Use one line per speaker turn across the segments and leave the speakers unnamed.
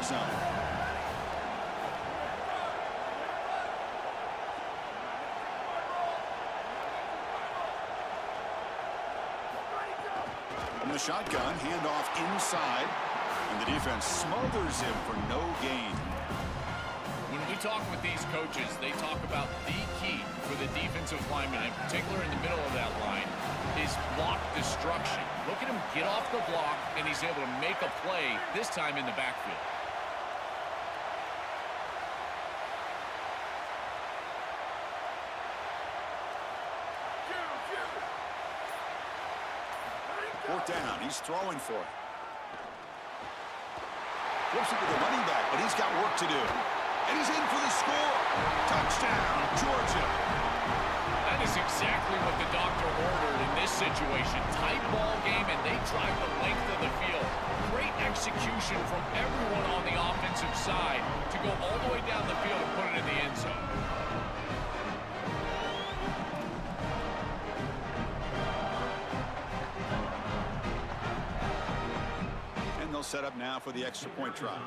zone. From the shotgun, handoff inside, and the defense smothers him for no gain.
When we talk with these coaches, they talk about the key for the defensive lineman, in particular in the middle of that line, is block destruction. Look at him get off the block, and he's able to make a play, this time in the backfield.
Fourth down, he's throwing for it. Flips it to the running back, but he's got work to do. And he's in for the score. Touchdown, Georgia.
That is exactly what the doctor ordered in this situation. Tight ball game, and they drive the length of the field. Great execution from everyone on the offensive side to go all the way down the field and put it in the end zone.
And they'll set up now for the extra point try.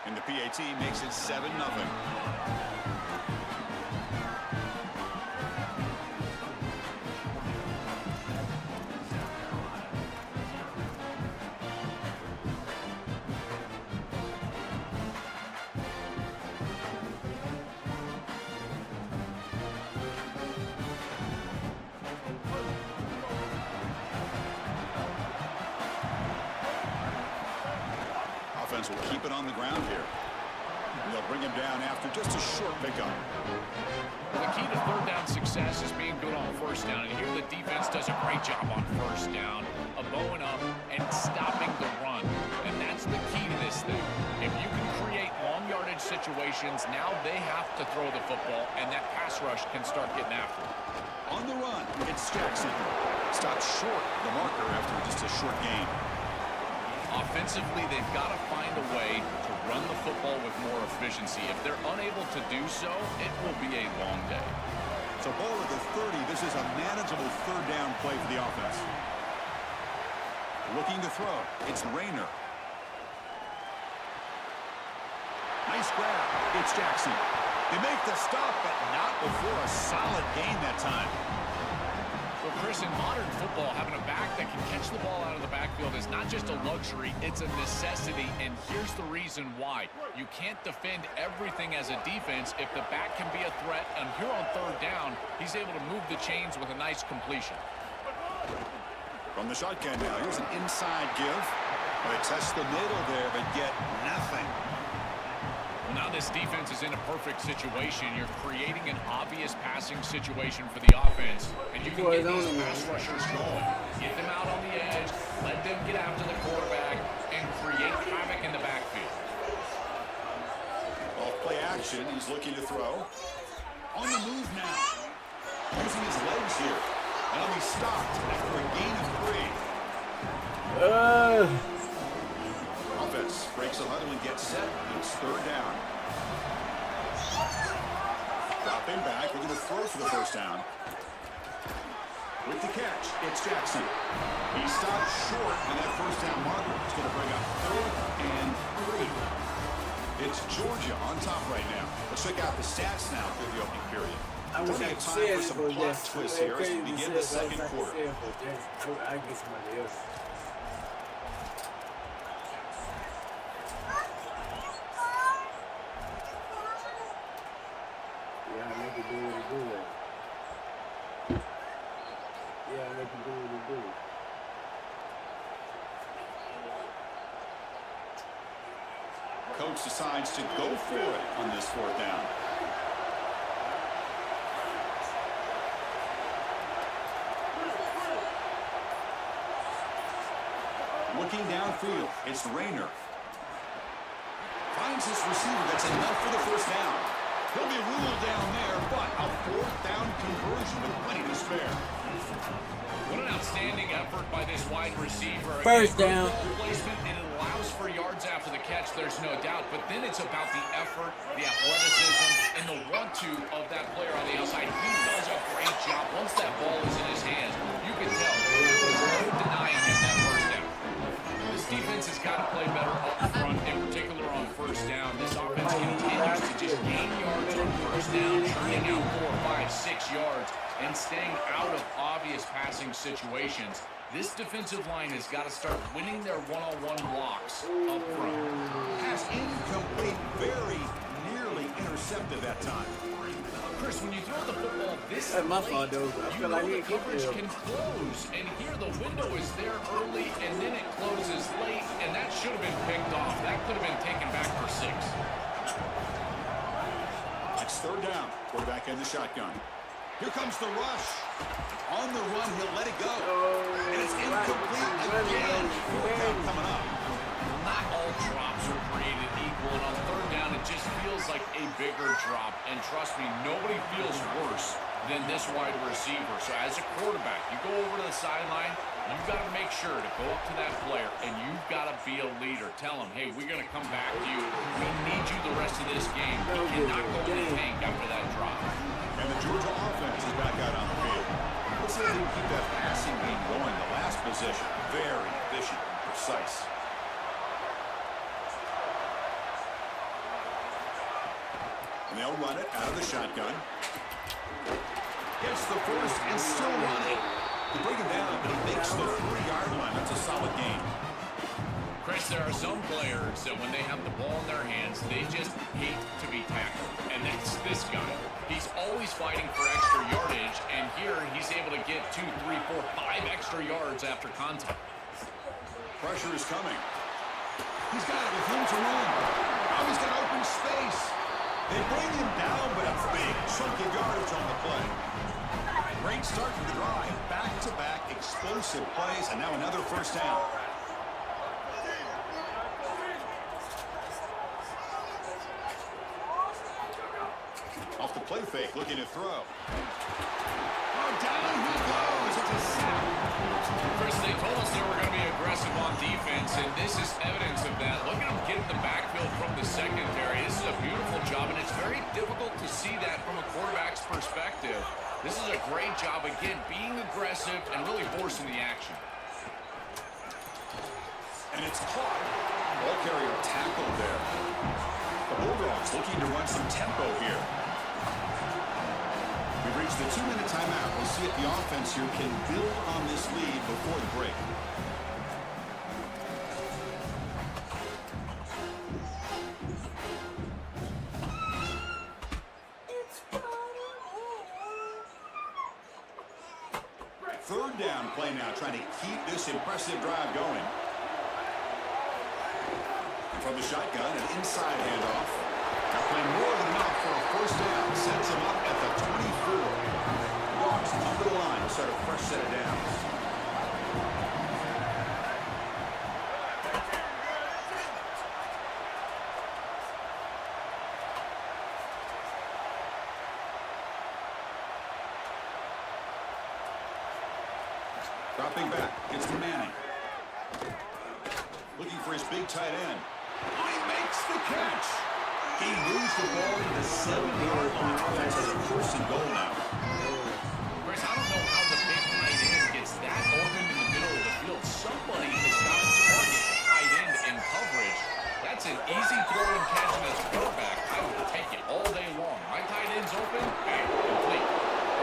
And the PAT makes it 7-0. Offense will keep it on the ground here. And they'll bring him down after just a short pickup.
The key to third down success is being good on first down. And here the defense does a great job on first down of bowing up and stopping the run. And that's the key to this thing. If you can create long yardage situations, now they have to throw the football, and that pass rush can start getting after it.
On the run, it's Jackson. Stops short the marker after just a short gain.
Offensively, they've got to find a way to run the football with more efficiency. If they're unable to do so, it will be a long day.
So ball at the 30. This is a manageable third down play for the offense. Looking to throw. It's Rayner. Nice grab. It's Jackson. They make the stop, but not before a solid gain that time.
Well, Chris, in modern football, having a back that can catch the ball out of the backfield is not just a luxury, it's a necessity, and here's the reason why. You can't defend everything as a defense if the back can be a threat, and here on third down, he's able to move the chains with a nice completion.
From the shotgun now, here's an inside give. They test the middle there, but get nothing.
Now this defense is in a perfect situation. You're creating an obvious passing situation for the offense, and you can get these pass rushers going. Get them out on the edge, let them get after the quarterback, and create havoc in the backfield.
Off play action, he's looking to throw. On the move now. Using his legs here. And he'll be stopped after a gain of 3. Offense breaks a huddle and gets set. It's third down. Dropping back, looking to throw for the first down. With the catch, it's Jackson. He stopped short on that first down marker. It's going to bring up 4th and 3. It's Georgia on top right now. Let's check out the stats now through the opening period.
I was
Time for some plot twists here as we begin the second quarter.
I get somebody else. Yeah, make it do what it do. Yeah, make it do what it do.
Coach decides to go for it on this fourth down. Looking downfield, it's Rayner. Finds his receiver. That's enough for the first down. He'll be ruled down there, but a fourth down conversion with plenty to spare.
What an outstanding effort by this wide receiver.
First down.
Placement, and it allows for yards after the catch, there's no doubt. But then it's about the effort, the athleticism, and the want-to of that player on the outside. He does a great job. Once that ball is in his hands, you can tell there's no denying him. yards and staying out of obvious passing situations. This defensive line has got to start winning their one-on-one blocks up front.
Pass incomplete, very nearly intercepted that time.
Chris, when you throw the football this
That's my
late,
fault, though. I
you
feel
know
like
the
he kicked
coverage
it.
can close. And here the window is there early, and then it closes late, and that should have been picked off. That could have been taken back for 6.
It's third down. Quarterback in the shotgun. Here comes the rush. On the run, he'll let it go. And it's incomplete again. Fourth down coming up.
Not all drops are created equal, and on third down, it just feels like a bigger drop. And trust me, nobody feels worse than this wide receiver. So as a quarterback, you go over to the sideline, you've got to make sure to go up to that player, and you've got to be a leader. Tell him, hey, we're going to come back to you. We need you the rest of this game. You cannot go in the tank after that drop.
And the Georgia offense is back out on the field. Let's see if they can keep that passing game going. The last possession, very efficient and precise. And they'll run it out of the shotgun. Gets the first and still running. They bring him down, but he makes the 3-yard line. That's a solid gain.
Chris, there are some players that when they have the ball in their hands, they just hate to be tackled. And that's this guy. He's always fighting for extra yardage, and here he's able to get 2, 3, 4, 5 extra yards after contact.
Pressure is coming. He's got it with room to run. Now he's got open space. They bring him down, but a big chunk of yardage on the play. Great start to the drive. Back-to-back explosive plays, and now another first down. Off the play fake, looking to throw. Oh, down he goes. It's a sack.
Chris, they told us they were going to be aggressive on defense, and this is evidence of that. Look at them get the backfield from the secondary. This is a beautiful job, and it's very difficult to see that from a quarterback's perspective. This is a great job, again, being aggressive and really forcing the action.
And it's caught. Ball carrier tackled there. The Bulldogs looking to run some tempo here. We've reached the 2-minute timeout. We'll see if the offense here can build on this lead before the break. Third down play now, trying to keep this impressive drive going. From the shotgun, an inside handoff. They're playing more than enough for a first down. Sets him up at the 24. Dogs up to the line to start a fresh set of downs. Dropping back, gets to Manning. Looking for his big tight end. Oh, he makes the catch. He moves the ball to the 7-yard line. Offense has a first and goal now.
Chris, I don't know how the big tight end gets that open in the middle of the field. Somebody has got to target the tight end in coverage. That's an easy throw and catch as a quarterback. I would take it all day long. My tight end's open, bang, complete.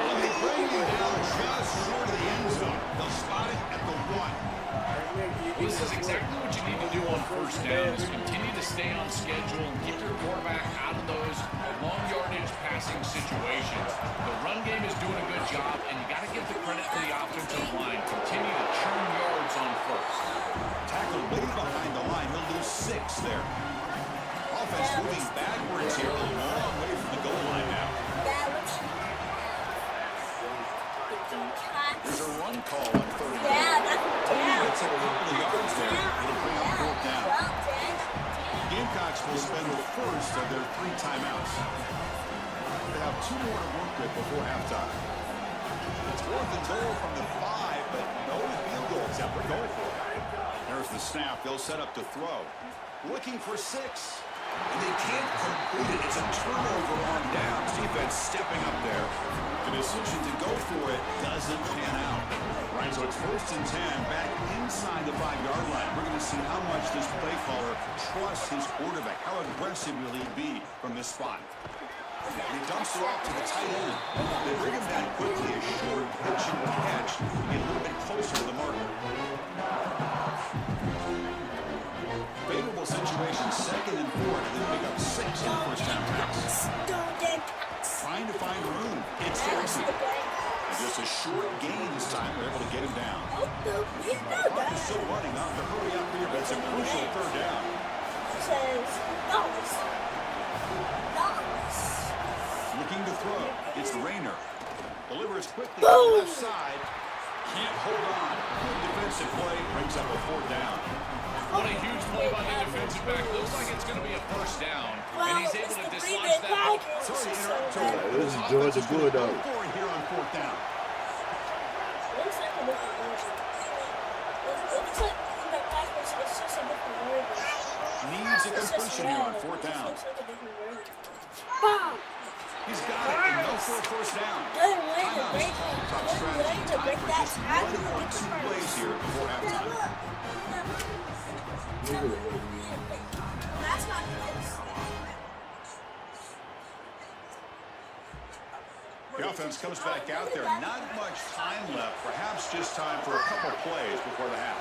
And they bring him down just short of the end zone. They'll spot it at the 1.
This is exactly what you need to do on first down, is continue to stay on schedule and get your quarterback out of those long yardage passing situations. The run game is doing a good job, and you got to give the credit to the offensive line. Continue to churn yards on first.
Tackle way behind the line. He'll lose 6 there. Offense moving backwards here, a long way from the goal line now. There's a run call on third down. That's a couple of yards there. It'll bring up fourth down. Gamecocks will spend the first of their 3 timeouts. They have 2 more to work with before halftime. It's fourth and goal from the 5, but no field goal attempt. We're going for it. There's the snap. They'll set up to throw. Looking for 6. And they can't complete it. It's a turnover on downs. Defense stepping up there. The decision to go for it doesn't pan out. Right, so it's first and 10 back inside the 5-yard line. We're going to see how much this play caller trusts his quarterback. How aggressive will he be from this spot? And he dumps it off to the tight end. They bring him down quickly, a short pitch and catch to get a little bit closer to the marker. Favorable situation, 2nd and 4, and then pick up 6 in the first down pass. Trying to find room. It's Jackson. Just a short gain this time. They're able to get him down. Clock is still running off to hurry up here, but it's a crucial 3rd down. Looking to throw. It's Rayner. Delivers quickly to the left side. Can't hold on. Good defensive play. Brings up a 4th down.
What a huge play by the defensive back. Looks like it's going to be a first down. And he's able to dislodge that.
Sorry to interrupt, Tony.
This is Georgia Bulldog.
Going here on 4th down. Needs a completion here on 4th down. He's got it, and no for a first down. Timeout is called. Top strategy. Time for just 1 or 2 plays here before halftime. The offense comes back out there. Not much time left. Perhaps just time for a couple plays before the half.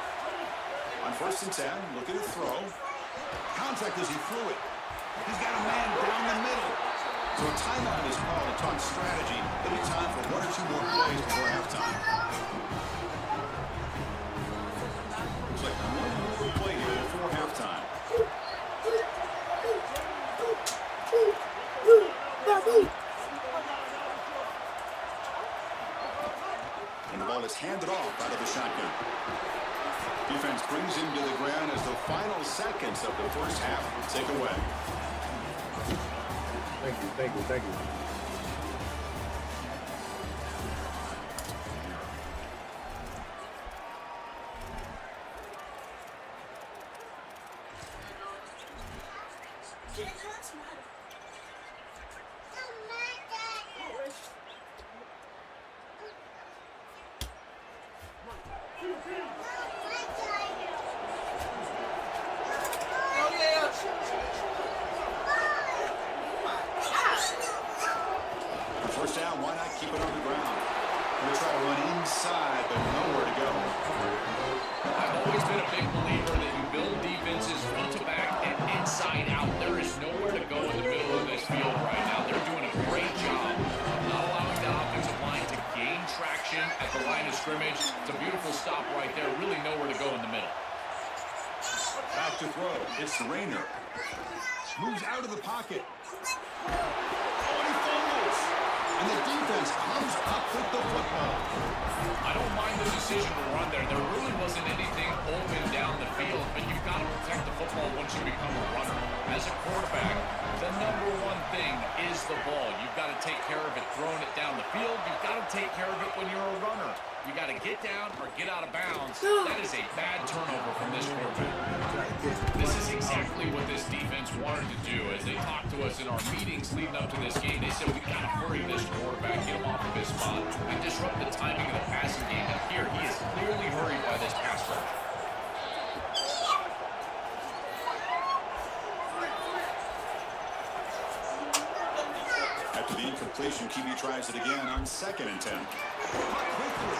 On 1st and 10, looking to throw. Contact as he threw it. He's got a man down the middle. So a timeout is called to talk strategy. There'll be time for 1 or 2 more plays before halftime. Looks like 1 more play here before halftime. And the ball is handed off out of the shotgun. Defense brings him to the ground as the final seconds of the first half take away.
Thank you.
First down, why not keep it on the ground? We'll try to run inside, but nowhere to go.
I've always been a big believer that you build defenses front to back and inside out. There is nowhere to go in the middle of this field right now. They're doing a great job of not allowing the offensive line to gain traction at the line of scrimmage. It's a beautiful stop right there. Really nowhere to go in the middle.
Back to throw. It's Rayner. Moves out of the pocket. Oh, and he fumbles. And the defense comes up with the football.
I don't mind the decision to run there. There really wasn't anything open down the field, but you've got to protect the football once you become a runner. As a quarterback, the number one thing is the ball. You've got to take care of it throwing it down the field. You've got to take care of it when you're a runner. You got to get down or get out of bounds. That is a bad turnover from this quarterback. This is exactly what this defense wanted to do. As they talked to us in our meetings leading up to this game, they said, we got to hurry this quarterback, get him off of his spot, and disrupt the timing of the passing game. And here, he is clearly hurried by this pass rush.
After the incompletion, QB tries it again on 2nd and 10. Quickly.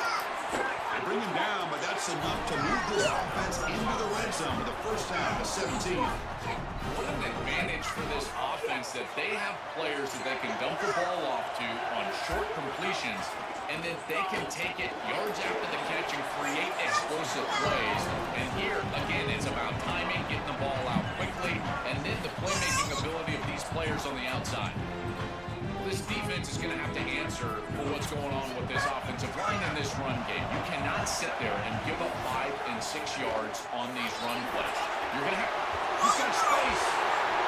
They bring him down, but that's enough to move this offense into the red zone with a first down to 17.
What an advantage for this offense that they have players that they can dump the ball off to on short completions, and then they can take it yards after the catch and create explosive plays. And here, again, it's about timing, getting the ball out quickly, and then the playmaking ability of these players on the outside. This defense is going to have to answer for what's going on with this offensive line in this run game. You cannot sit there and give up 5 and 6 yards on these run plays. You're going to have...
He's got space.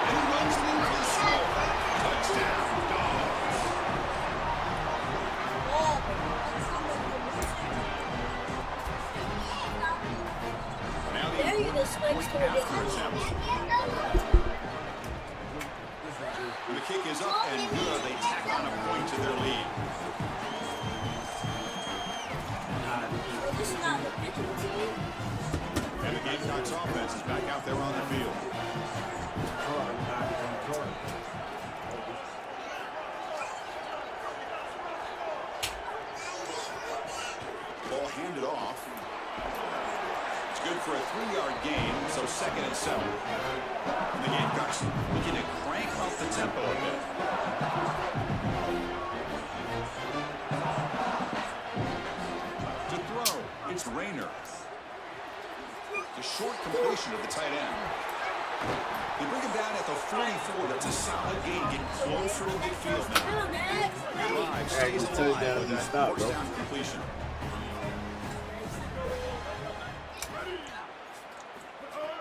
And he runs it into the smoke. Touchdown, Dogs. Now the after attempt. And the kick is up and good. They tack on a point to their lead. And the Gamecocks offense is back out there on the field. hand it off. It's good for a 3-yard gain, so 2nd and 7. And the Gamecocks looking to crank up the tempo a bit. To throw, it's Rayner. The short completion of the tight end. They bring him down at the 44. That's a solid gain. Getting closer to midfield now. Drive stays alive with that first down completion.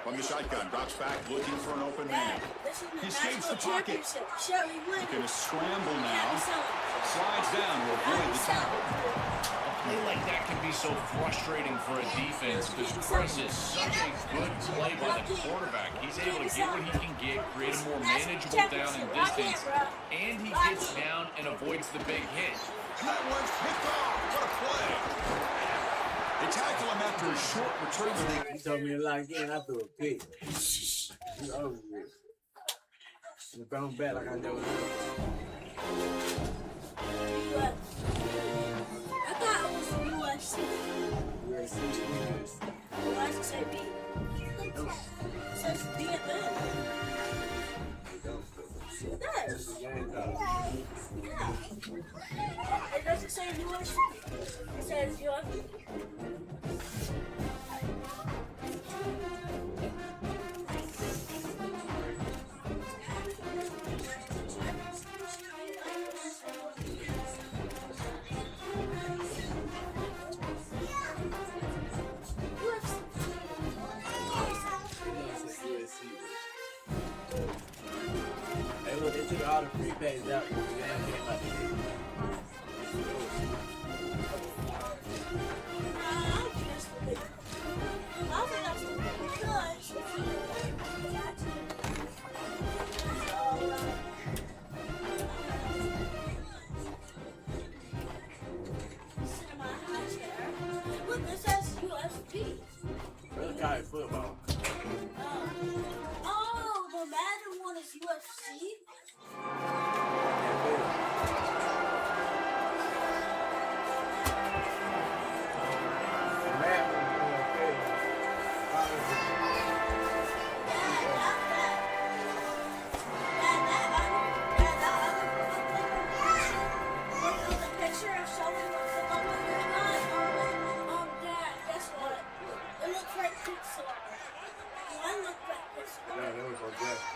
From the shotgun, drops back, looking for an open man. He escapes the pocket. Going to scramble now. Slides down to avoid the tackle.
A play like that can be so frustrating for a defense because Chris is such a good play by the quarterback. He's able to get what he can get, create a more manageable down and distance, and he gets down and avoids the big hit.
And that one's picked off. What a play. They tackle him after a short return.
You told me to lock in, I threw a pick. It's over with. And if I'm back like I never did.
I thought it was USC. Why does it say B? It says D at the end. It does. Yeah. It doesn't say USC. It says USC.
Hey, look, they took all the free pays out. The game came out the game.
Look, this says USP.
Really college football.
Oh, the Madden one is UFC?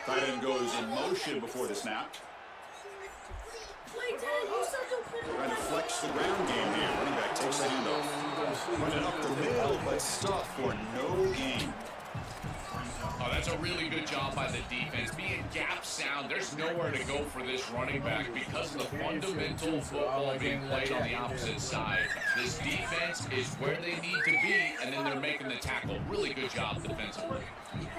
Tight end goes in motion before the snap.
Wait, Dad, you said you'll put it
Trying to flex the ground game here. Running back takes the handoff. Running up the middle, but stuff for no gain.
Oh, that's a really good job by the defense. Being gap sound, there's nowhere to go for this running back because of the fundamental football being played on the opposite side. This defense is where they need to be, and then they're making the tackle. Really good job defensively.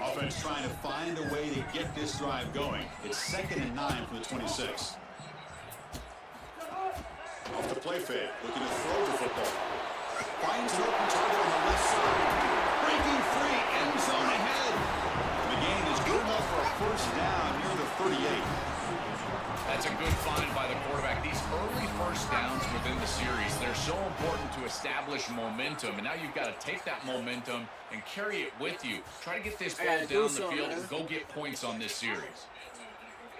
Offense trying to find a way to get this drive going. It's 2nd and 9 from the 26. Off the play fake, looking to throw the football. Finds an open target on the left side. Breaking free, end zone ahead. The gain is good enough for a first down near the 38.
That's a good find by the quarterback. These early first downs within the series, they're so important to establish momentum. And now you've got to take that momentum and carry it with you. Try to get this ball down the field and go get points on this series.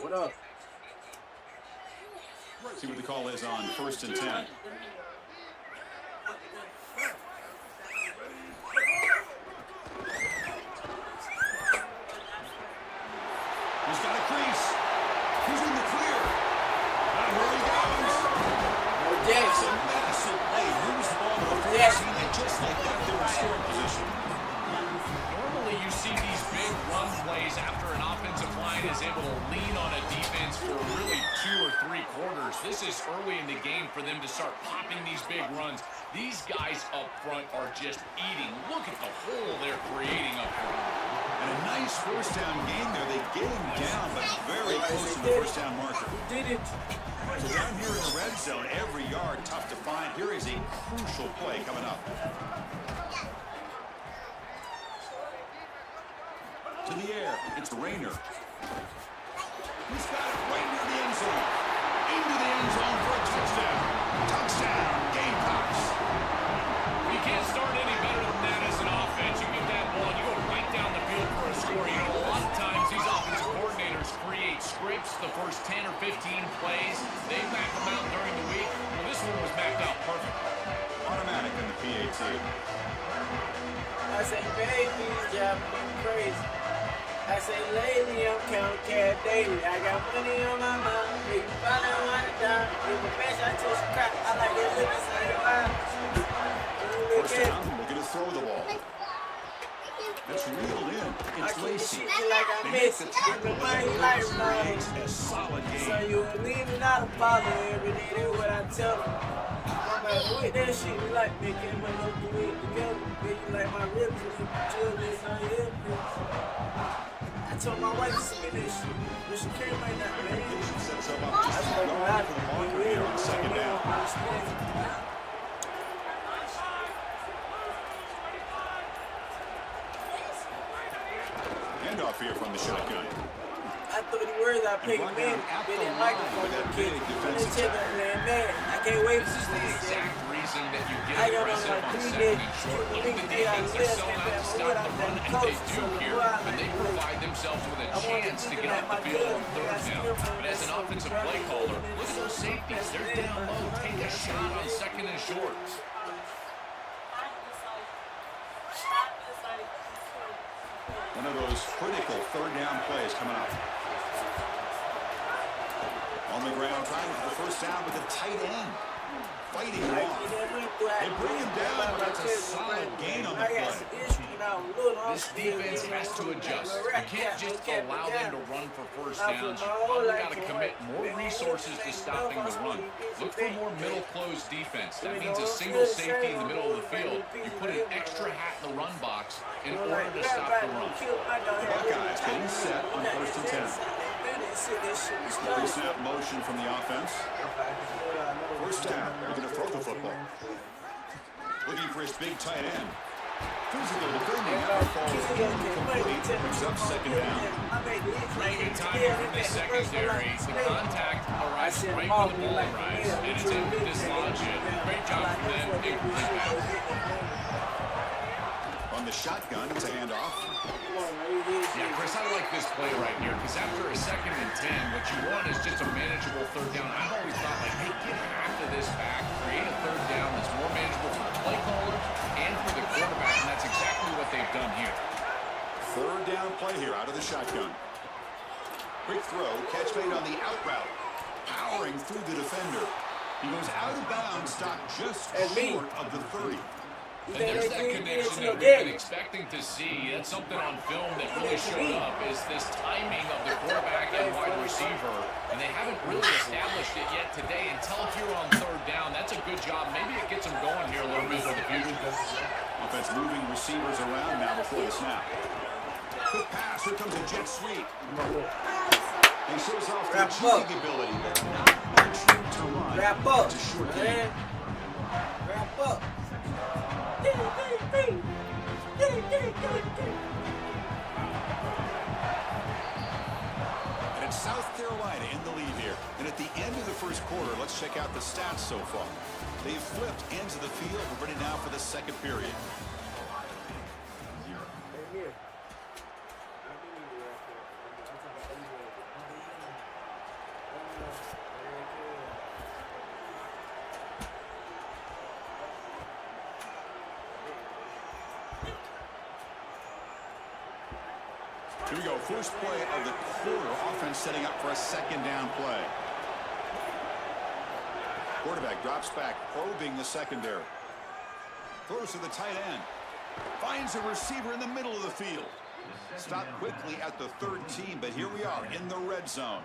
What up?
See what the call is on 1st and 10. He's got a crease. He's in the clear. And here he goes. It's a massive play. Moves the ball to the 14, and just like that, they're in scoring position.
Normally you see these big run plays after an offensive line is able to lean on a defense for really 2 or 3 quarters. This is early in the game for them to start popping these big runs. These guys up front are just eating. Look at the hole they're creating up front.
And a nice first down game there. They get him down, but very close to the first down marker.
Did it?
So down here in the red zone, every yard tough to find. Here is a crucial play coming up. To the air, it's Rayner. He's got it right near the end zone. Into the end zone for a touchdown. Touchdown, Gamecocks.
You can't
team.
I say, baby, job crazy. I say, lately, I'm counting cash daily. I got money on my mind. Big $500. Give a bitch, I took some crap. I like that living side of mine.
First down, looking to throw the ball. That's reeled in. It's Lacey.
Like I
They
miss
make
it.
the tackle,
Give me
but
money
the
like
defense
mine.
makes a solid
So
game.
you will leave me not a bother every day. That's what I tell them. I'm like, with that shit, you like making my love do it together. Then you like my ribs, you chill this on your hips. I told my wife to send me this shit. But she can't right now, man.
Sets up up just going for the marker here on second down. Handoff here from the shotgun.
I thought the words I picked
run
man,
down at
they
the
didn't like
line
it
with
for
that
the
big
kid.
defensive
They
tackle.
man, man. I can't wait
This
for
is the
this.
exact reason that you get
I got on
aggressive
my
on
3
second
days.
and short. Look
Big
at the
deal, I
defense. They're
live
selling
in
out to
that
stop
wood.
the
I'm
run,
that
and
coach,
they do
so
here.
why
And they provide themselves with a chance to get off the field on third down. But as an offensive play caller, look at those safeties. They're down low. Take a shot on second and short.
One of those critical third down plays coming up. On the ground, trying for the first down with a tight end. Fighting him off. They bring him down, but that's a solid gain on the play.
This defense has to adjust. You can't just allow them to run for first downs. You probably got to commit more resources to stopping the run. Look for more middle closed defense. That means a single safety in the middle of the field. You put an extra hat in the run box in order to stop the run.
Buckeyes getting set on first and 10. Pre-snap motion from the offense. First down, they're going to throw the football. Looking for his big tight end. Physical defending effort falls incomplete. Brings up second down.
Pretty good timing from the secondary. The contact arrives right when the ball arrives, and it's able to dislodge it. Great job from them. Incomplete pass.
On the shotgun, it's a handoff.
Yeah, Chris, I like this play right here because after a second and 10, what you want is just a manageable third down. I've always thought, like, hey, get half of this back, create a third down that's more manageable for the play caller and for the quarterback, and that's exactly what they've done here.
Third down play here out of the shotgun. Quick throw, catch made on the out route. Powering through the defender. He goes out of bounds, stopped just short of the 30.
And there's that connection that we've been expecting to see. That's something on film that really showed up, is this timing of the quarterback and wide receiver. And they haven't really established it yet today until here on third down. That's a good job. Maybe it gets them going here a little bit for the future.
Offense moving receivers around now before the snap. Quick pass, here comes a jet sweep. He shows off the shooting ability, but not much room to run.
Wrap up,
It's a short
man.
game.
Wrap up.
And it's South Carolina in the lead here. And at the end of the first quarter, let's check out the stats so far. They've flipped ends of the field. We're ready now for the second period. Here we go. First play of the quarter. Offense setting up for a second down play. Quarterback drops back, probing the secondary. Throws to the tight end. Finds a receiver in the middle of the field. Stopped quickly at the 13, but here we are in the red zone.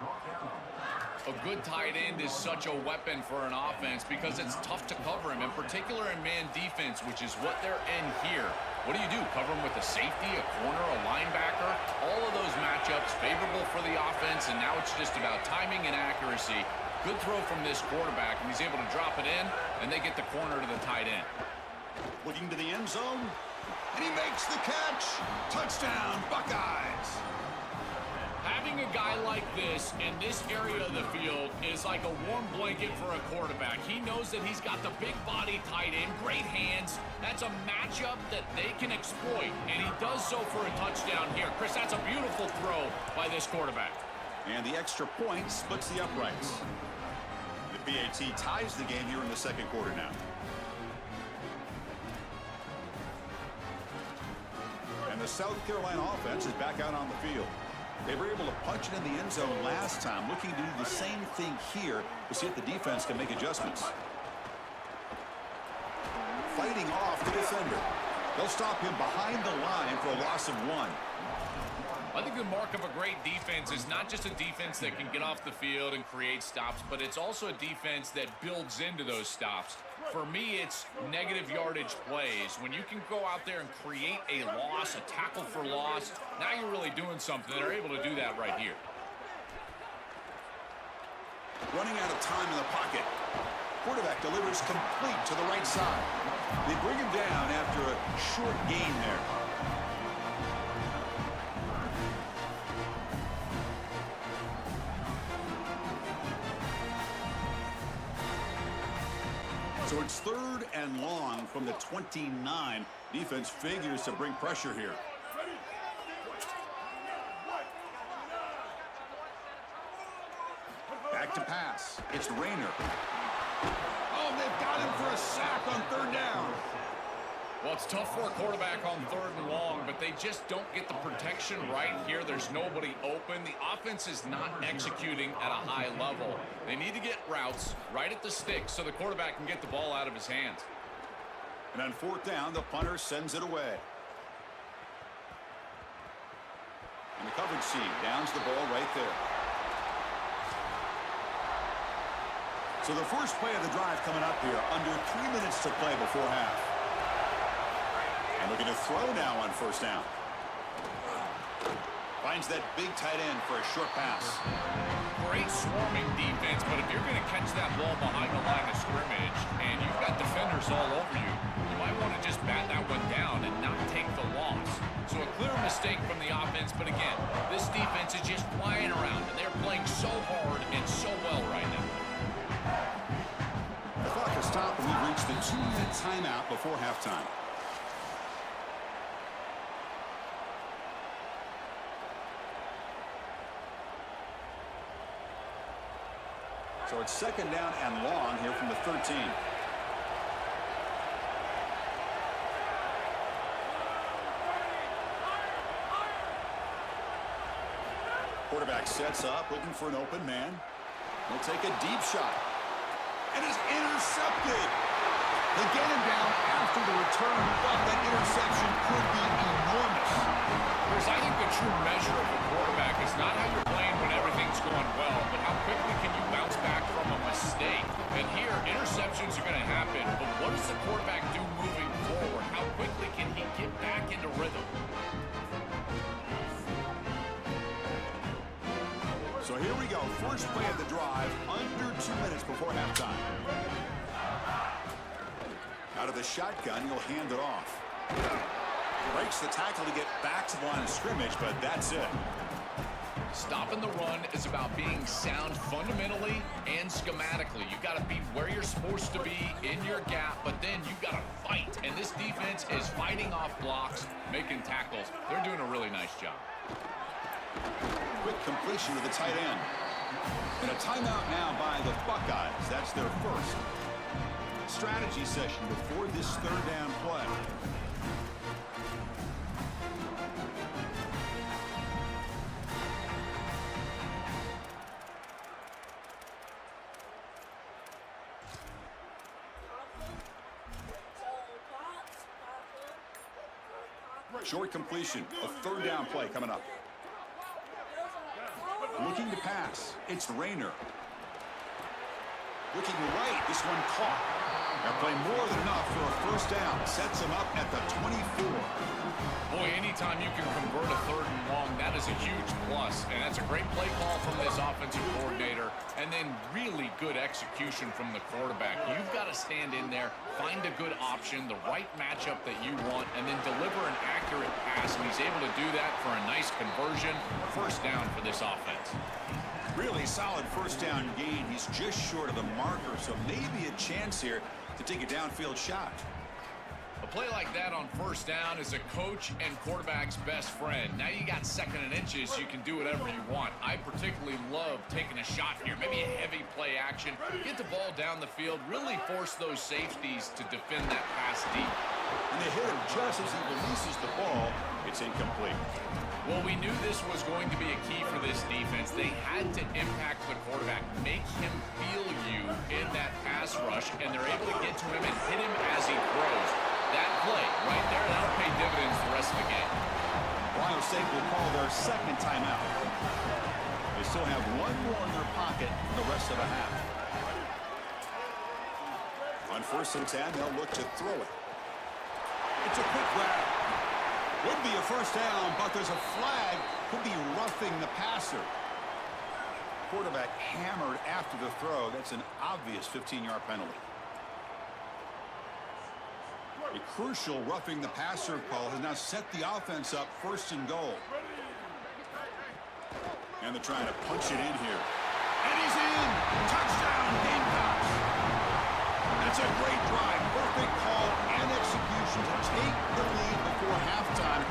A good tight end is such a weapon for an offense because it's tough to cover him, in particular in man defense, which is what they're in here. What do? Cover him with a safety, a corner, a linebacker? All of those matchups favorable for the offense, and now it's just about timing and accuracy. Good throw from this quarterback, and he's able to drop it in, and they get the corner to the tight end.
Looking to the end zone, and he makes the catch. Touchdown, Buckeyes.
Having a guy like this in this area of the field is like a warm blanket for a quarterback. He knows that he's got the big body tight end, great hands. That's a matchup that they can exploit, and he does so for a touchdown here. Chris, that's a beautiful throw by this quarterback.
And the extra point splits the uprights. The BAT ties the game here in the second quarter now. the South Carolina offense is back out on the field. They were able to punch it in the end zone last time, looking to do the same thing here to see if the defense can make adjustments. Fighting off the defender. They'll stop him behind the line for a loss of 1.
I think the mark of a great defense is not just a defense that can get off the field and create stops, but it's also a defense that builds into those stops. For me, it's negative yardage plays. When you can go out there and create a loss, a tackle for loss, now you're really doing something. They're able to do that right here.
Running out of time in the pocket. Quarterback delivers complete to the right side. They bring him down after a short gain there. So it's 3rd and long from the 29. Defense figures to bring pressure here. Back to pass. It's Rayner. Oh, they've got him for a sack on 3rd down.
Well, it's tough for a quarterback on 3rd and long, but they just don't get the protection right here. There's nobody open. The offense is not executing at a high level. They need to get routes right at the stick so the quarterback can get the ball out of his hands.
And on 4th down, the punter sends it away. And the coverage C downs the ball right there. So the first play of the drive coming up here, under 3 minutes to play before half. And looking to throw now on 1st down. Finds that big tight end for a short pass.
Great swarming defense, but if you're going to catch that ball behind the line of scrimmage and you've got defenders all over you, you might want to just bat that one down and not take the loss. So a clear mistake from the offense, but again, this defense is just flying around, and they're playing so hard and so well right now.
The clock has stopped, and we've reached the 2-minute timeout before halftime. So it's 2nd down and long here from the 13. Quarterback sets up, looking for an open man. He'll take a deep shot. And is intercepted. They get him down after the return, but that interception could be enormous.
Chris, I think the true measure of a quarterback is not how you're playing when everything's going well, but how quickly can you bounce back from a mistake. And here, interceptions are going to happen, but what does the quarterback do moving forward? How quickly can he get back into rhythm?
So here we go. First play of the drive, under 2 minutes before halftime. Out of the shotgun, he'll hand it off. Breaks the tackle to get back to the line of scrimmage, but that's it.
Stopping the run is about being sound fundamentally and schematically. You got to be where you're supposed to be in your gap, but then you got to fight. And this defense is fighting off blocks, making tackles. They're doing a really nice job.
Quick completion to the tight end. And a timeout now by the Buckeyes. That's their first strategy session before this 3rd down play. Short completion, a 3rd down play coming up. Looking to pass. It's Rayner. Looking right. This one caught. That play more than enough for a 1st down. Sets him up at the 24.
Boy, anytime you can convert a 3rd and long, that is a huge plus. And that's a great play call from this offensive coordinator. And then really good execution from the quarterback. You've got to stand in there, find a good option, the right matchup that you want, and then deliver an accurate pass. And he's able to do that for a nice conversion. 1st down for this offense.
Really solid 1st down gain. He's just short of the marker, so maybe a chance here to take a downfield shot.
A play like that on 1st down is a coach and quarterback's best friend. Now you got 2nd and inches, you can do whatever you want. I particularly love taking a shot here, maybe a heavy play action, get the ball down the field, really force those safeties to defend that pass deep.
And they hit him just as he releases the ball, it's incomplete.
Well, we knew this was going to be a key for this defense. They had to impact the quarterback, make him feel you in that pass rush, and they're able to get to him and hit him as he throws. That play right there, that'll pay dividends the rest of the game.
Ohio State will call their second timeout. They still have one more in their pocket for the rest of the half. On 1st and 10, they'll look to throw it. It's a quick grab. Would be a first down, but there's a flag. Could be roughing the passer. Quarterback hammered after the throw. That's an obvious 15-yard penalty. A crucial roughing the passer call has now set the offense up 1st and goal. And they're trying to punch it in here. And he's in! Touchdown, Gamecocks! That's a great drive. Perfect call and execution to take the lead before halftime.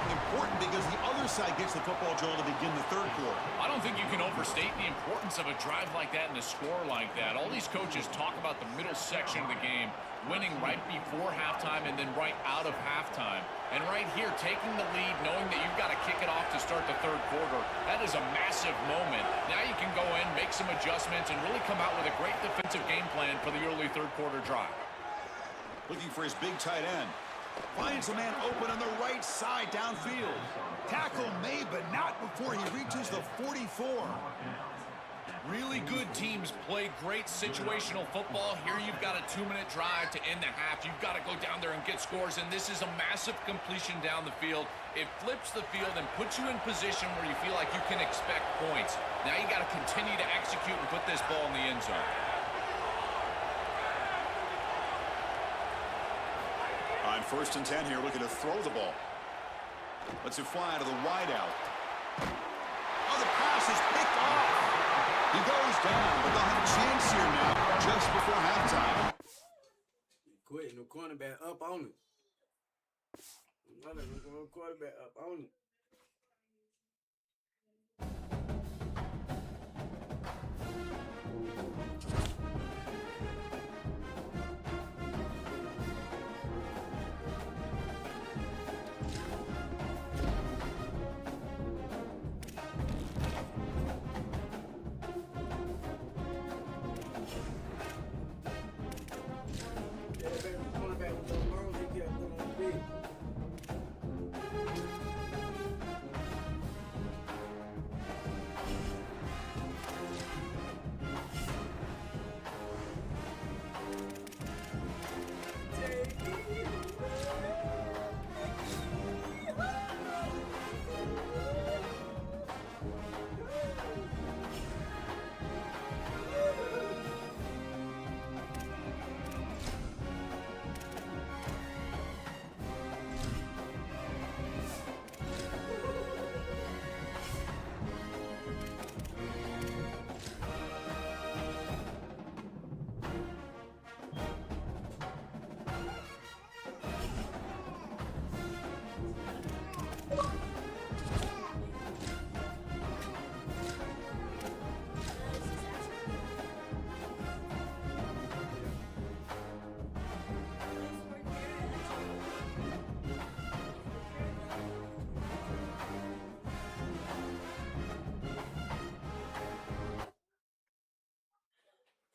Important because the other side gets the football, Joel, to begin the 3rd quarter.
I don't think you can overstate the importance of a drive like that and a score like that. All these coaches talk about the middle section of the game, winning right before halftime and then right out of halftime. And right here, taking the lead, knowing that you've got to kick it off to start the 3rd quarter, that is a massive moment. Now you can go in, make some adjustments, and really come out with a great defensive game plan for the early 3rd quarter drive.
Looking for his big tight end. Finds a man open on the right side downfield. Tackle made, but not before he reaches the 44.
Really good teams play great situational football. Here you've got a 2-minute drive to end the half. You've got to go down there and get scores, and this is a massive completion down the field. It flips the field and puts you in position where you feel like you can expect points. Now you got to continue to execute and put this ball in the end zone.
On 1st and 10 here, looking to throw the ball. Lets it fly to the wideout. Oh, the pass is picked off. He goes down, but they'll have a chance here now, just before halftime.
Quit, no cornerback up on it. No quarterback up on it.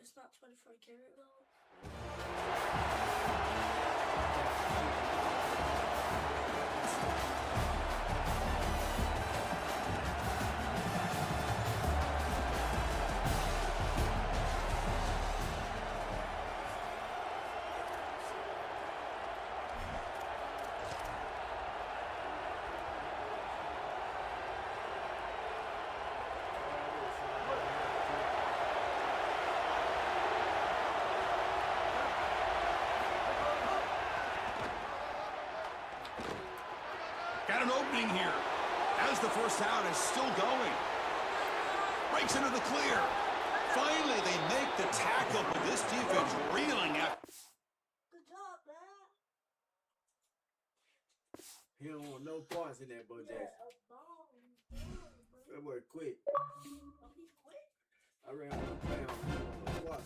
It's not 24 karat gold.
Got an opening here as the first down is still going. Breaks into the clear. Finally, they make the tackle, but this defense reeling out.
Good job, man.
He don't want no points in that, Bo Jackson. That boy quit. I ran on the play on squat.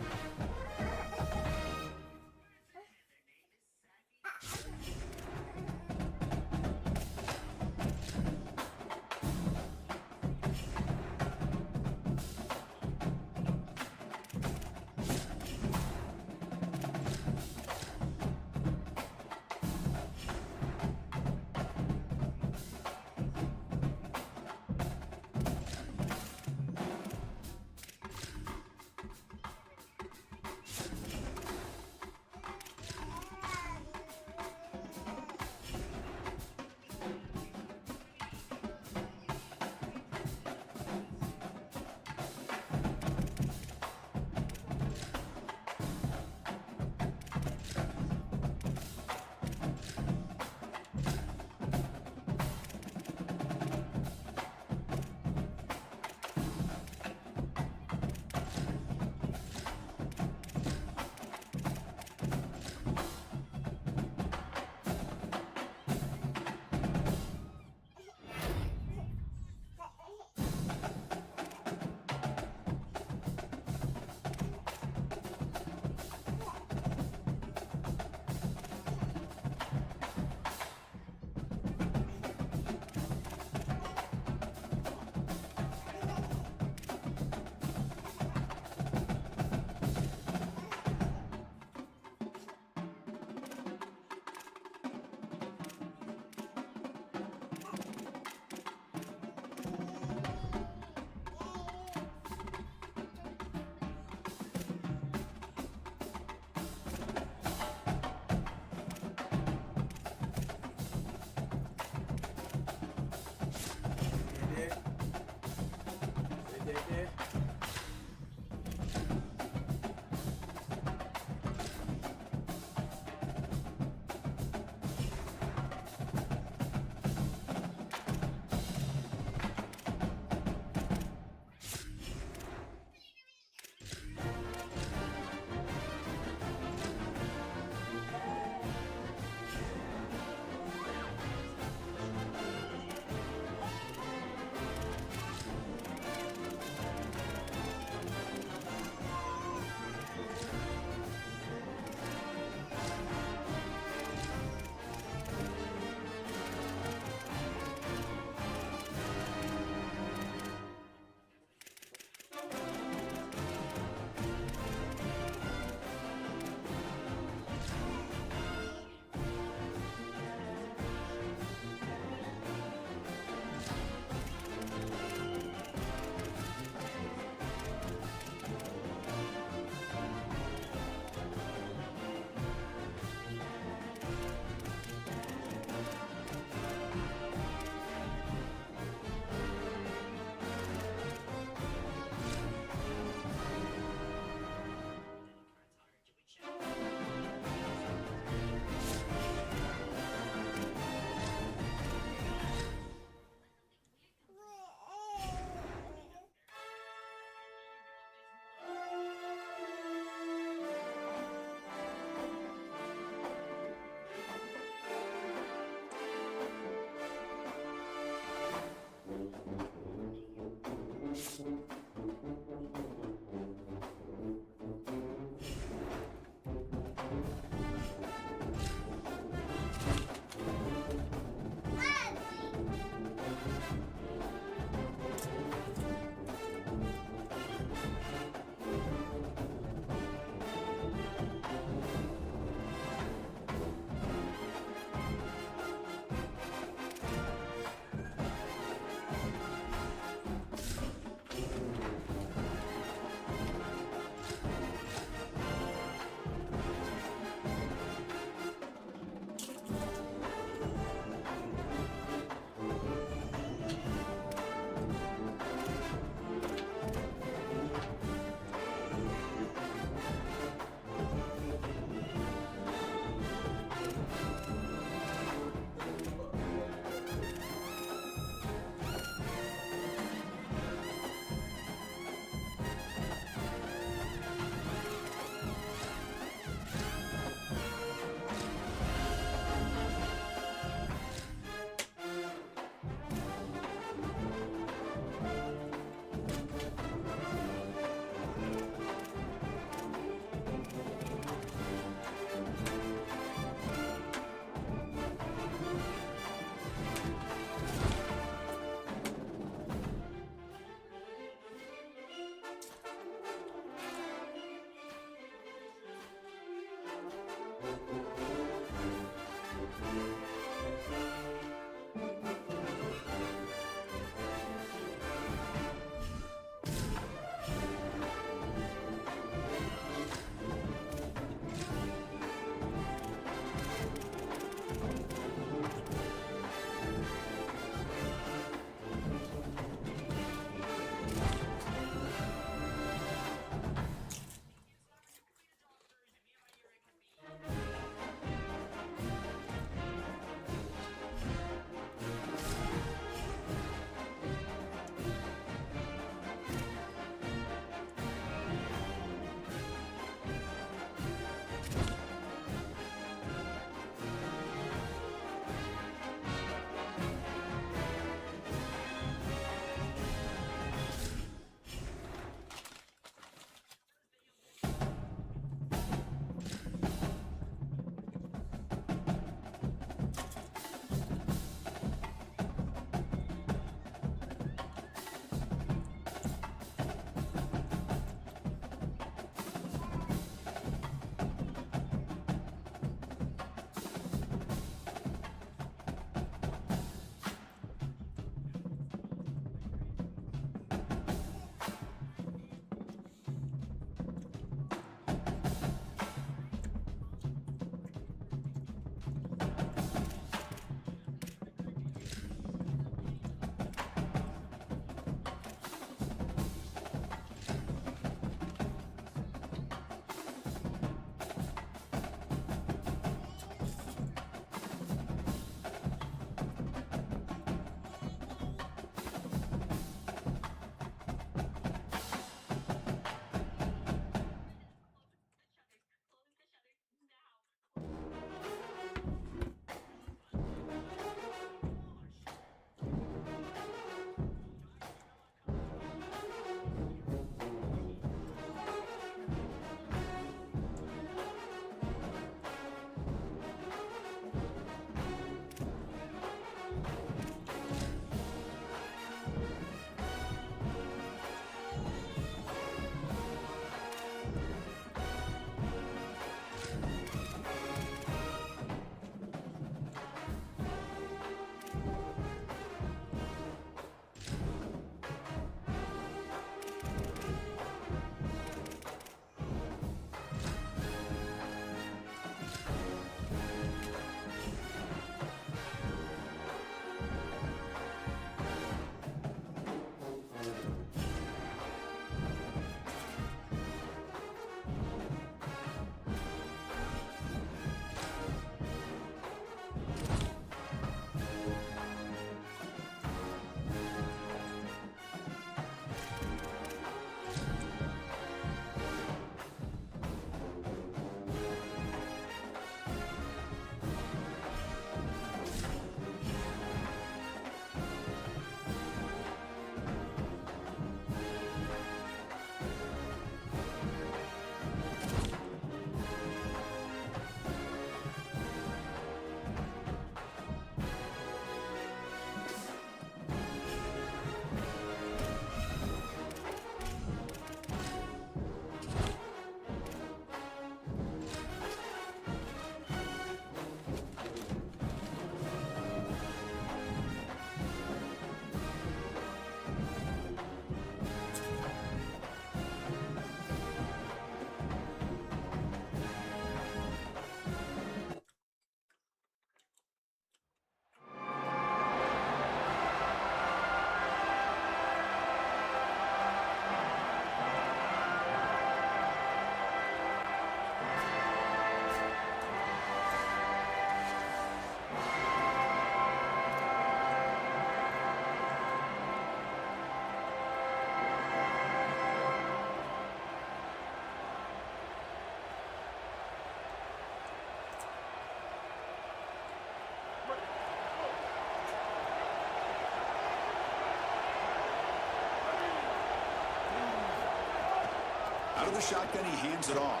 Out of the shotgun, he hands it off.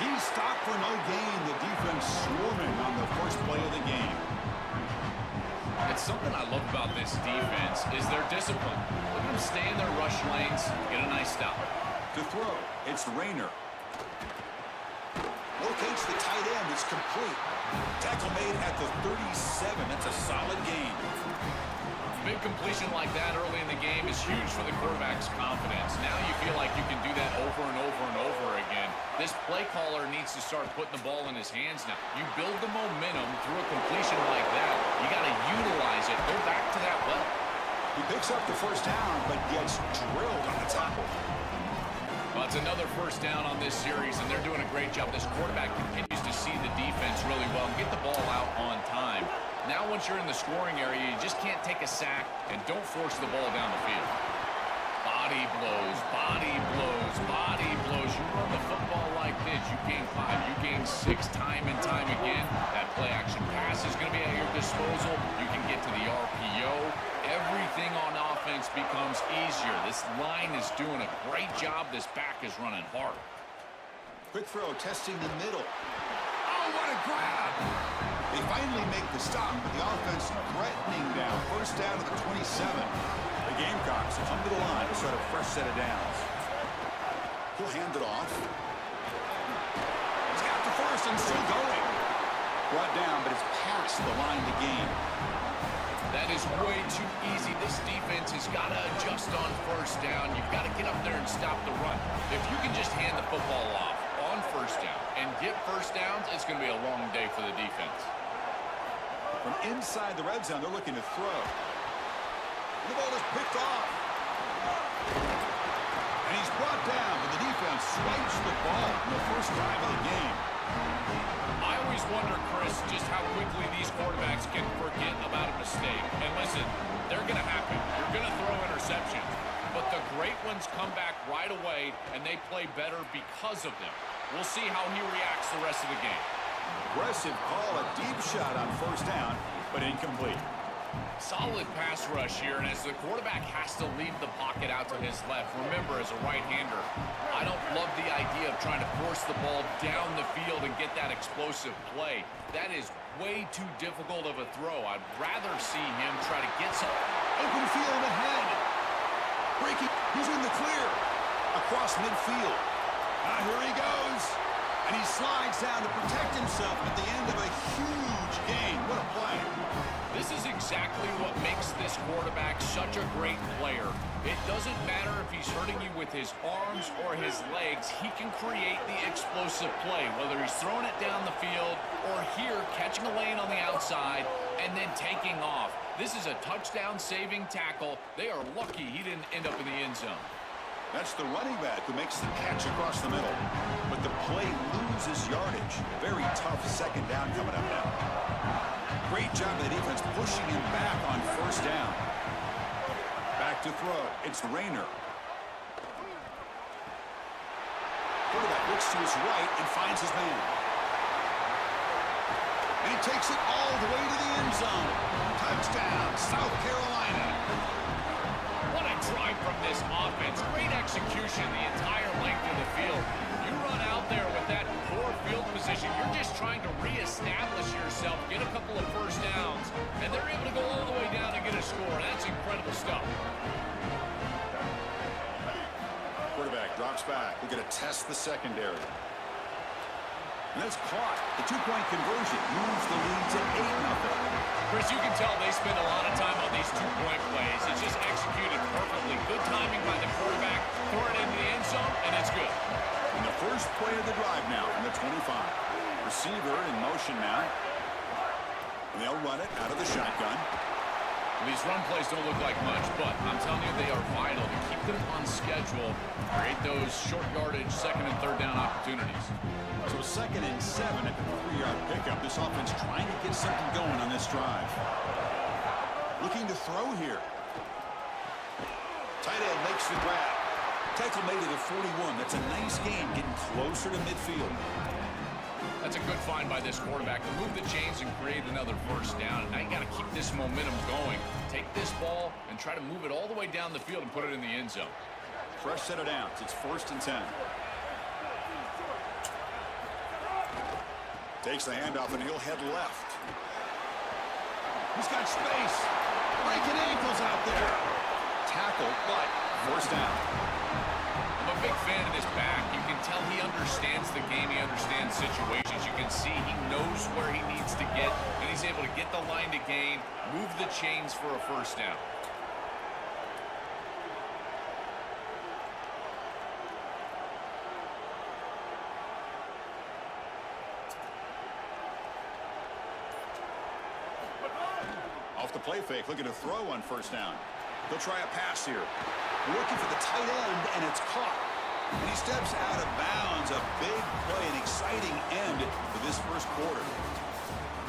He's stopped for no gain. The defense swarming on the first play of the game.
It's something I love about this defense is their discipline. Look at them stay in their rush lanes, get a nice stop.
To throw, it's Rayner. Locates the tight end. It's complete. Tackle made at the 37. That's a solid gain.
Big completion like that early in the game is huge for the quarterback's confidence. Now you feel like you can do that over and over and over again. This play caller needs to start putting the ball in his hands now. You build the momentum through a completion like that. You got to utilize it. Go back to that well.
He picks up the first down, but gets drilled on the tackle.
Well, it's another first down on this series, and they're doing a great job. This quarterback continues to see the defense really well and get the ball out on time. Now, once you're in the scoring area, you just can't take a sack and don't force the ball down the field. Body blows, body blows, body blows. You run the football like this, you gain 5, you gain 6 time and time again. That play action pass is going to be at your disposal. You can get to the RPO. Everything on offense becomes easier. This line is doing a great job. This back is running hard.
Quick throw, testing the middle. Oh, what a grab! They finally make the stop, but the offense threatening down. First down to the 27. The Gamecocks come to the line to start a fresh set of downs. He'll hand it off. He's got the first and still going. Brought down, but it's past the line to gain.
That is way too easy. This defense has got to adjust on first down. You've got to get up there and stop the run. If you can just hand the football off on first down and get first downs, it's going to be a long day for the defense.
From inside the red zone, they're looking to throw. The ball is picked off. And he's brought down, but the defense swipes the ball in the first drive of the game.
I always wonder, Chris, just how quickly these quarterbacks can forget about a mistake. And listen, they're going to happen. You're going to throw interceptions. But the great ones come back right away, and they play better because of them. We'll see how he reacts the rest of the game.
Aggressive call, a deep shot on first down, but incomplete.
Solid pass rush here, and as the quarterback has to leave the pocket out to his left, remember, as a right-hander, I don't love the idea of trying to force the ball down the field and get that explosive play. That is way too difficult of a throw. I'd rather see him try to get some
Open field ahead. Breaking, he's in the clear. Across midfield. Here he goes. And he slides down to protect himself at the end of a huge gain. What a play.
This is exactly what makes this quarterback such a great player. It doesn't matter if he's hurting you with his arms or his legs. He can create the explosive play, whether he's throwing it down the field or here catching a lane on the outside and then taking off. This is a touchdown-saving tackle. They are lucky he didn't end up in the end zone.
That's the running back who makes the catch across the middle. But the play loses yardage. Very tough second down coming up now. Great job of the defense pushing him back on first down. Back to throw. It's Rayner. Quarterback looks to his right and finds his man. And he takes it all the way to the end zone. Touchdown, South Carolina.
What a drive from this offense. Great execution the entire length of the field. You run out there with that poor field position. You're just trying to reestablish yourself, get a couple of first downs, and they're able to go all the way down and get a score. That's incredible stuff.
Quarterback drops back. We're going to test the secondary. And that's caught. The two-point conversion moves the lead to 8-0.
Chris, you can tell they spend a lot of time on these two-point plays. It's just executed perfectly. Good timing by the quarterback. Throw it into the end zone, and it's good.
And the first play of the drive now from the 25. Receiver in motion now. And they'll run it out of the shotgun.
These run plays don't look like much, but I'm telling you, they are vital to keep them on schedule, create those short yardage second and third down opportunities.
So 2nd and 7 at the 3-yard pickup. This offense trying to get something going on this drive. Looking to throw here. Tight end makes the grab. Tackle made to the 41. That's a nice gain, getting closer to midfield.
That's a good find by this quarterback to move the chains and create another first down. And now you got to keep this momentum going. Take this ball and try to move it all the way down the field and put it in the end zone.
Fresh set of downs. It's 1st and 10. Takes the handoff, and he'll head left.
He's got space. Breaking ankles out there.
Tackle, but first down.
I'm a big fan of this back. You can tell he understands the game. He understands situations. You can see he knows where he needs to get, and he's able to get the line to gain, move the chains for a first down.
Off the play fake, looking to throw on first down. He'll try a pass here. Looking for the tight end, and it's caught. And he steps out of bounds. A big play, an exciting end to this first quarter.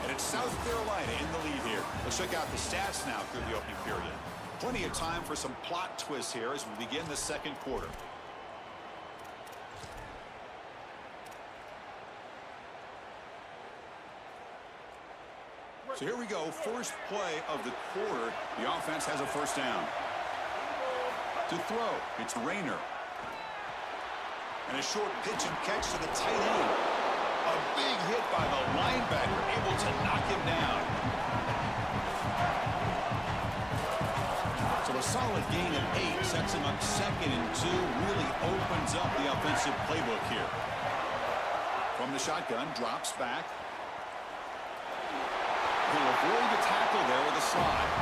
And it's South Carolina in the lead here. Let's check out the stats now through the opening period. Plenty of time for some plot twists here as we begin the second quarter. So here we go, first play of the quarter. The offense has a first down. To throw, it's Rayner. And a short pitch and catch to the tight end. A big hit by the linebacker, able to knock him down. So a solid gain of 8 sets him up 2nd and 2. Really opens up the offensive playbook here. From the shotgun, drops back. He'll avoid the tackle there with a slide.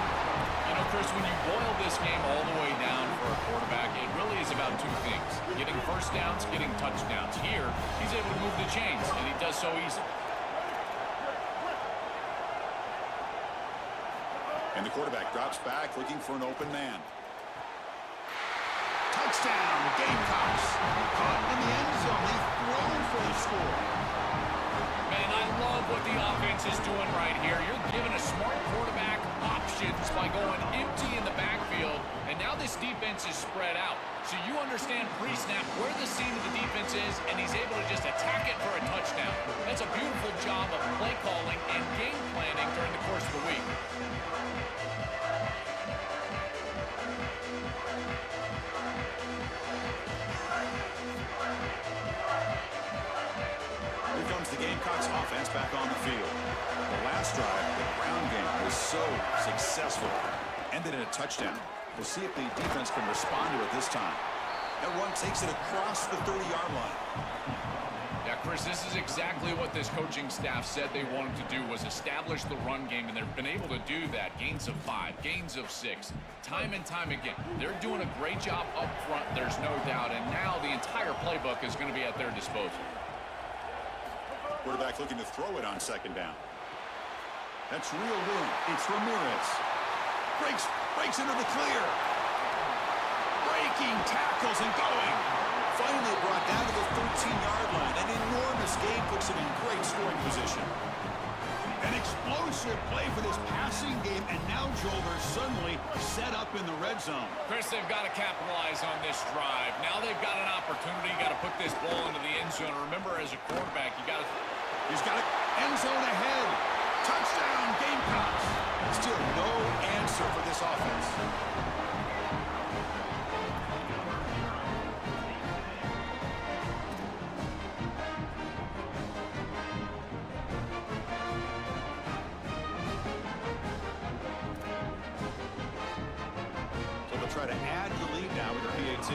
You know, Chris, when you boil this game all the way down for a quarterback, it really is about 2 things. Getting first downs, getting touchdowns. Here, he's able to move the chains, and he does so easily.
And the quarterback drops back, looking for an open man. Touchdown, Gamecocks. Caught in the end zone. They've thrown for the score.
Man, I love what the offense is doing right here. You're giving a smart quarterback options by going empty in the backfield, and now this defense is spread out. So you understand pre-snap where the seam of the defense is, and he's able to just attack it for a touchdown. That's a beautiful job of play calling and game planning during the course of the week.
Here comes the Gamecocks offense back on the field. The last drive, the ground game, was so successful. Ended in a touchdown. We'll see if the defense can respond to it this time. That run takes it across the 30-yard line.
Yeah, Chris, this is exactly what this coaching staff said they wanted to do, was establish the run game, and they've been able to do that. Gains of 5, gains of 6, time and time again. They're doing a great job up front, there's no doubt, and now the entire playbook is going to be at their disposal.
Quarterback looking to throw it on second down. That's real room. It's Ramirez. Breaks into the clear. Breaking tackles and going. Finally brought down to the 13-yard line. An enormous gain puts him in great scoring position. An explosive play for this passing game, and now Joel, they're suddenly set up in the red zone.
Chris, they've got to capitalize on this drive. Now they've got an opportunity. You got to put this ball into the end zone. Remember, as a quarterback, you got to...
He's got it. End zone ahead. Touchdown, Gamecocks. Still no answer for this offense. So they'll try to add the lead now with the PAT.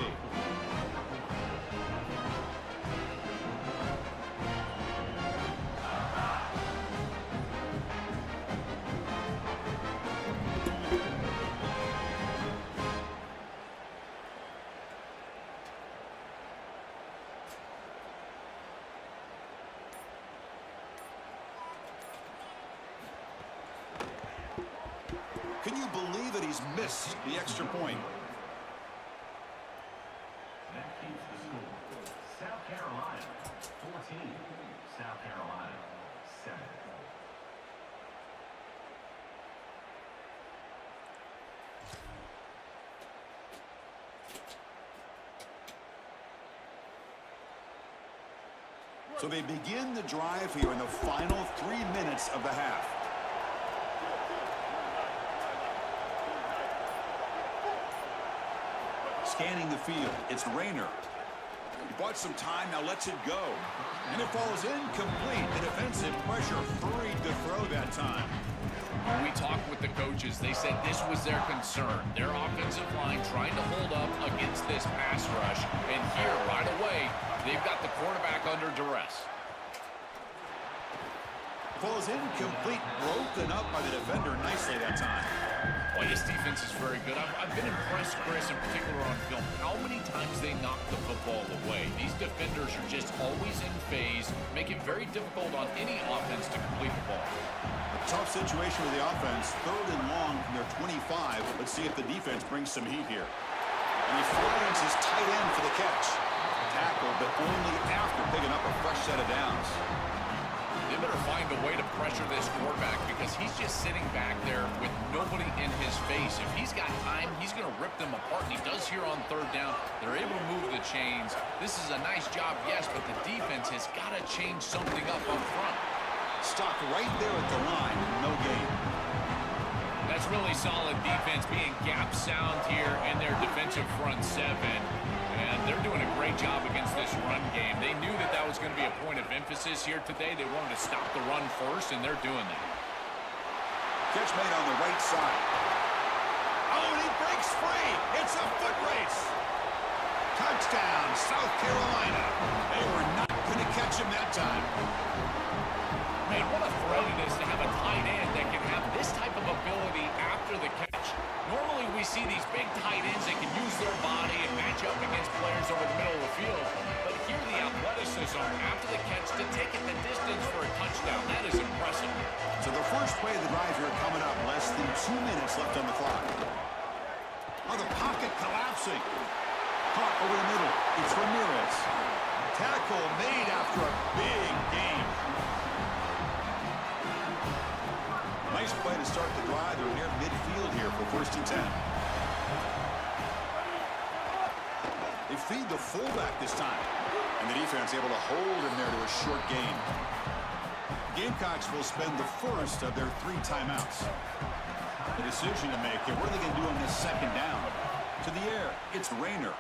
Can you believe it? He's missed the extra point.
That keeps the score. South Carolina 14, South Carolina 7.
So they begin the drive here in the final 3 minutes of the half. Scanning the field, it's Rayner. bought some time, now lets it go. And it falls incomplete. The defensive pressure freed to throw that time.
When we talked with the coaches, they said this was their concern. Their offensive line trying to hold up against this pass rush. And here, right away, they've got the quarterback under duress.
Falls incomplete, broken up by the defender nicely that time.
Well, this defense is very good. I've been impressed, Chris, in particular on film, how many times they knock the football away. These defenders are just always in phase, make it very difficult on any offense to complete the ball.
A tough situation with the offense. 3rd and long from their 25. Let's see if the defense brings some heat here. And he finds his tight end for the catch. Tackle, but only after picking up a fresh set of downs.
They better find a way to pressure this quarterback because he's just sitting back there with nobody in his face. If he's got time, he's going to rip them apart, and he does here on 3rd down. They're able to move the chains. This is a nice job, yes, but the defense has got to change something up front.
Stopped right there at the line, no gain.
That's really solid defense, being gap sound here in their defensive front 7. And they're doing a great job against this run game. They knew that that was going to be a point of emphasis here today. They wanted to stop the run first, and they're doing that.
Catch made on the right side. Oh, and he breaks free. It's a foot race. Touchdown, South Carolina. They were not going to catch him that time.
Man, what a threat it is to have a tight end that can have this type of ability after the catch. Normally we see these big tight ends that can use their body and match up against players over the middle of the field. But here the athleticism after the catch to take it the distance for a touchdown. That is impressive.
So the first play of the drive here coming up. Less than 2 minutes left on the clock. Oh, the pocket collapsing. Caught over the middle. It's Ramirez. Tackle made after a big gain. Nice play to start the drive. They're near midfield here for 1st and 10. They feed the fullback this time. And the defense able to hold him there to a short gain. Gamecocks will spend the first of their 3 timeouts. The decision to make here. What are they going to do on this 2nd down? To the air. It's Rayner.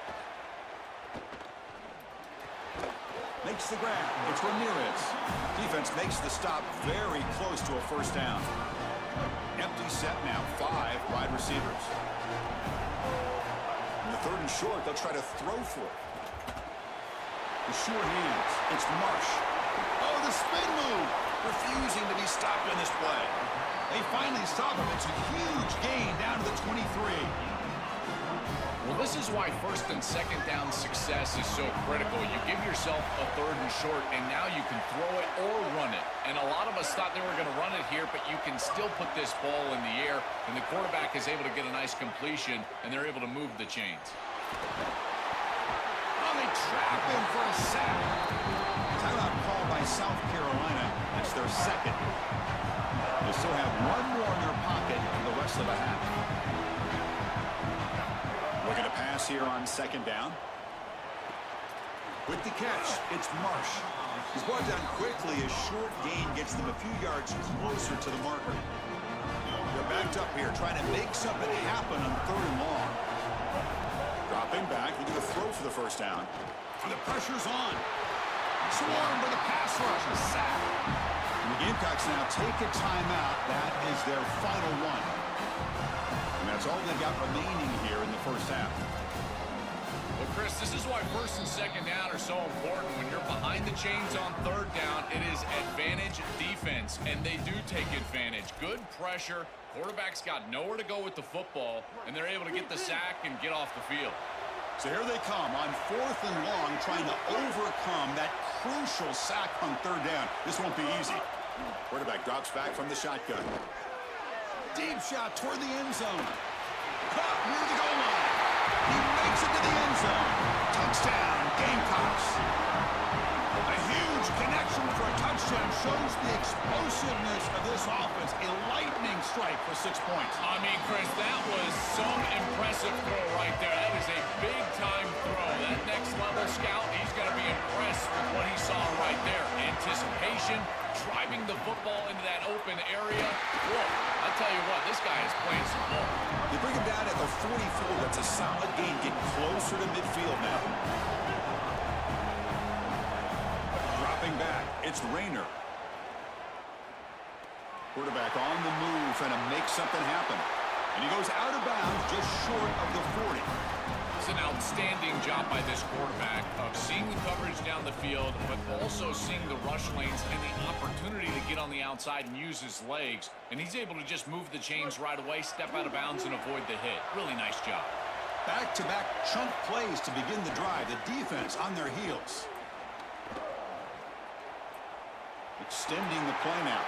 Makes the grab. It's Ramirez. Defense makes the stop very close to a 1st down. Empty set now. 5 wide receivers. In the 3rd and short, they'll try to throw for it. The short hands. It's Marsh. Oh, the spin move. Refusing to be stopped on this play. They finally stop him. It's a huge gain down to the 23.
Well, this is why 1st and 2nd down success is so critical. You give yourself a 3rd and short, and now you can throw it or run it. And a lot of us thought they were going to run it here, but you can still put this ball in the air, and the quarterback is able to get a nice completion, and they're able to move the chains.
Oh, they trap him for a sack. Timeout call by South Carolina. That's their 2nd. They still have 1 more in their pocket for the rest of the half. Looking to pass here on 2nd down. With the catch, it's Marsh. He's brought down quickly. A short gain gets them a few yards closer to the marker. They're backed up here, trying to make something happen on 3rd and long. Dropping back, looking to throw for the 1st down. And the pressure's on. Swarmed by the pass rush. A sack. And the Gamecocks now take a timeout. That is their final one. And that's all they've got remaining here in the 1st half.
Well, Chris, this is why 1st and 2nd down are so important. When you're behind the chains on 3rd down, it is advantage defense, and they do take advantage. Good pressure. Quarterback's got nowhere to go with the football, and they're able to get the sack and get off the field.
So here they come on 4th and long, trying to overcome that crucial sack on 3rd down. This won't be easy. Quarterback drops back from the shotgun. Deep shot toward the end zone. Caught near the goal line. He makes it to the end zone. Touchdown, Gamecocks. A huge connection for a touchdown shows the explosiveness of this offense. A lightning strike for 6 points.
I mean, Chris, that was some impressive throw right there. That is a big-time throw. That next-level scout, he's going to be impressed with what he saw right there. Anticipation, driving the football into that open area. Whoa, I tell you what, this guy is playing some ball.
They bring him down at the 44. That's a solid gain. Get closer to midfield now. Dropping back, it's Rayner. Quarterback on the move, trying to make something happen. And he goes out of bounds just short of the 40.
It's an outstanding job by this quarterback of seeing the coverage down the field, but also seeing the rush lanes and the opportunity to get on the outside and use his legs. And he's able to just move the chains right away, step out of bounds, and avoid the hit. Really nice job.
Back-to-back chunk plays to begin the drive. The defense on their heels. Extending the play now.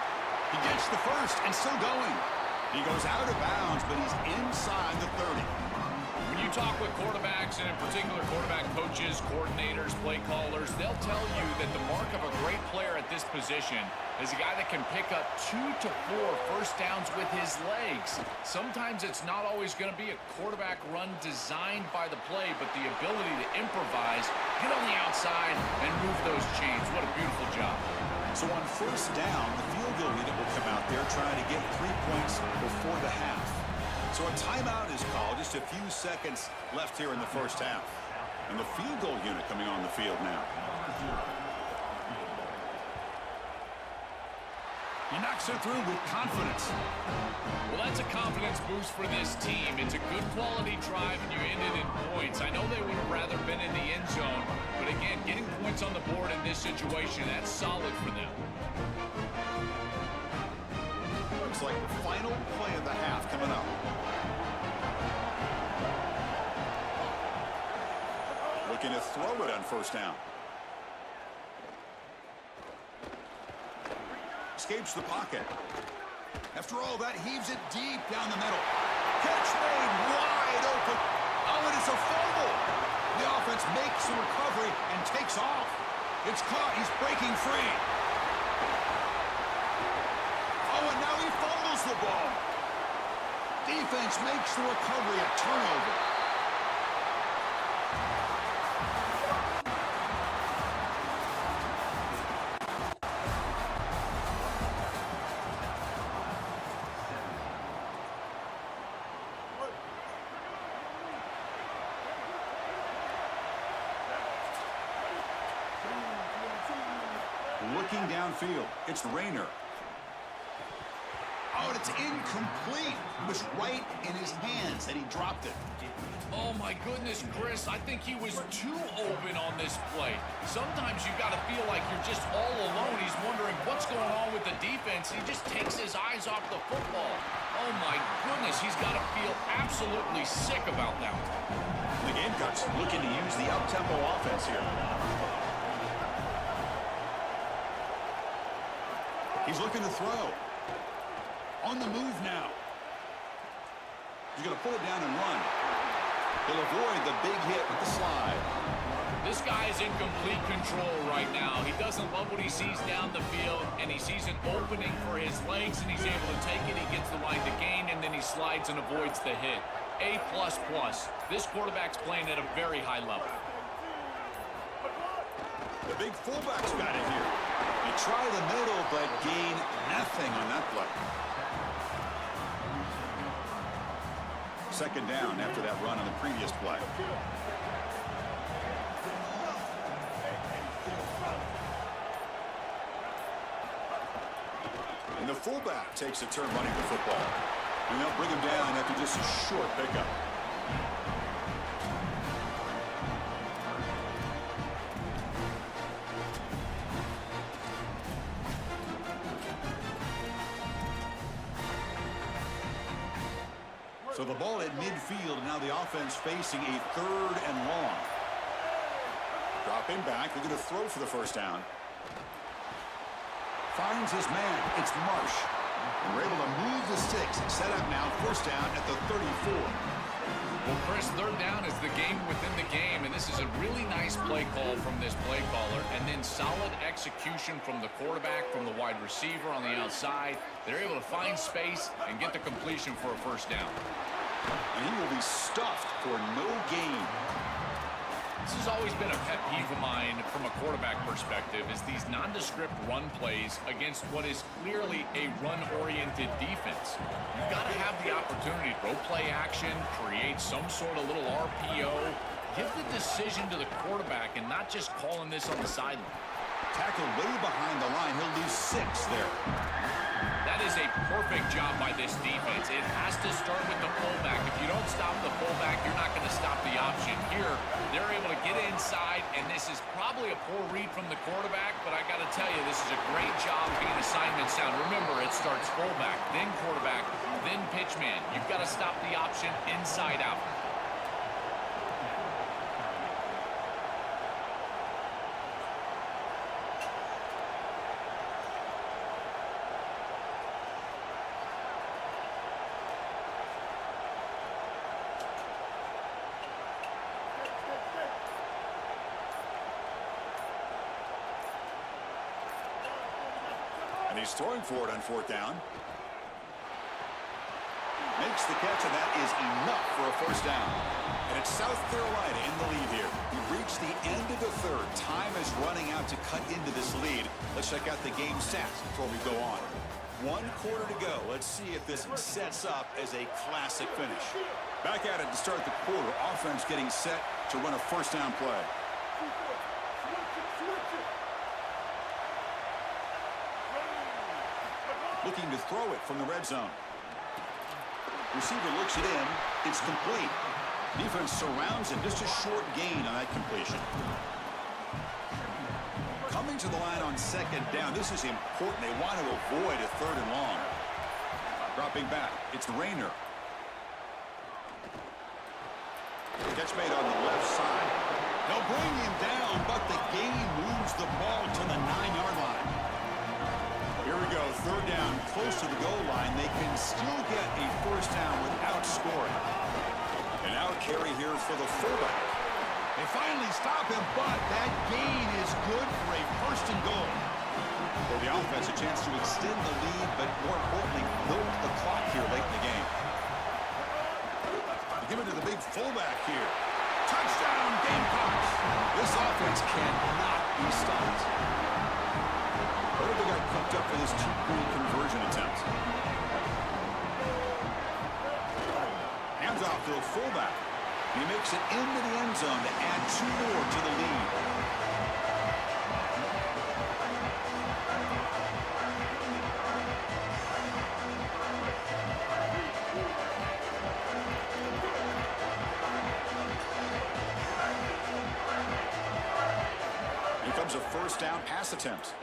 He gets the first and still going. He goes out of bounds, but he's inside the 30.
When you talk with quarterbacks, and in particular quarterback coaches, coordinators, play callers, they'll tell you that the mark of a great player at this position is a guy that can pick up 2 to 4 first downs with his legs. Sometimes it's not always going to be a quarterback run designed by the play, but the ability to improvise, get on the outside, and move those chains. What a beautiful job.
So on first down, the field goal unit will come out there trying to get 3 points before the half. So a timeout is called. Just a few seconds left here in the first half. And the field goal unit coming on the field now. He knocks it through with confidence.
Well, that's a confidence boost for this team. It's a good quality drive, and you ended in points. I know they would have rather been in the end zone, but again, getting points on the board in this situation, that's solid for them.
Looks like the final play of the half coming up. Looking to throw it on first down. Escapes the pocket. After all that, heaves it deep down the middle. Catch made wide open. Oh, and it's a fumble. The offense makes the recovery and takes off. It's caught. He's breaking free. Oh, and now he fumbles the ball. Defense makes the recovery a turnover. Looking downfield, it's Rayner. Oh, and it's incomplete. It was right in his hands that he dropped it.
Oh, my goodness, Chris. I think he was too open on this play. Sometimes you got to feel like you're just all alone. He's wondering what's going on with the defense. He just takes his eyes off the football. Oh, my goodness. He's got to feel absolutely sick about that.
The Gamecocks looking to use the up-tempo offense here. He's looking to throw. On the move now. He's going to pull it down and run. He'll avoid the big hit with the slide.
This guy is in complete control right now. He doesn't love what he sees down the field, and he sees an opening for his legs, and he's able to take it. He gets the line to gain, and then he slides and avoids the hit. A++. This quarterback's playing at a very high level.
The big fullback's got it here. They try the middle, but gain nothing on that play. Second down after that run on the previous play. And the fullback takes a turn running the football. And they'll bring him down after just a short pickup. So the ball at midfield, and now the offense facing a 3rd and long. Dropping back, they're going to throw for the first down. Finds his man, it's Marsh. And we're able to move the sticks. Set up now, first down at the 34.
Well, Chris, 3rd down is the game within the game, and this is a really nice play call from this play caller, and then solid execution from the quarterback, from the wide receiver on the outside. They're able to find space and get the completion for a first down.
And he will be stuffed for no gain.
This has always been a pet peeve of mine from a quarterback perspective, is these nondescript run plays against what is clearly a run-oriented defense. You've got to have the opportunity to throw play action, create some sort of little RPO, give the decision to the quarterback and not just calling this on the sideline.
Tackled way behind the line. He'll lose 6 there.
That is a perfect job by this defense. It has to start with the fullback. If you don't stop the fullback, you're not going to stop the option. Here, they're able to get inside, and this is probably a poor read from the quarterback, but I got to tell you, this is a great job being assignment sound. Remember, it starts fullback, then quarterback, then pitchman. You've got to stop the option inside out.
And he's throwing for it on 4th down. Makes the catch, and that is enough for a 1st down. And it's South Carolina in the lead here. We've reached the end of the 3rd. Time is running out to cut into this lead. Let's check out the game stats before we go on. 1 quarter to go. Let's see if this sets up as a classic finish. Back at it to start the quarter. Offense getting set to run a 1st down play. Looking to throw it from the red zone. Receiver looks it in. It's complete. Defense surrounds him. Just a short gain on that completion. Coming to the line on 2nd down. This is important. They want to avoid a 3rd and long. Dropping back. It's Rayner. Catch made on the left side. They'll bring him down, but the gain moves the ball to the 9-yard line. Here we go, 3rd down, close to the goal line. They can still get a 1st down without scoring. And now carry here for the fullback.
They finally stop him, but that gain is good for a 1st and goal.
For the offense, a chance to extend the lead, but more importantly, milk the clock here late in the game. Give it to the big fullback here. Touchdown, Gamecocks. This offense cannot be stopped. What have they got cooked up for this 2-point conversion attempt? Hands off to the fullback. He makes it into the end zone to add 2 more to the lead. Here comes a 1st down pass attempt.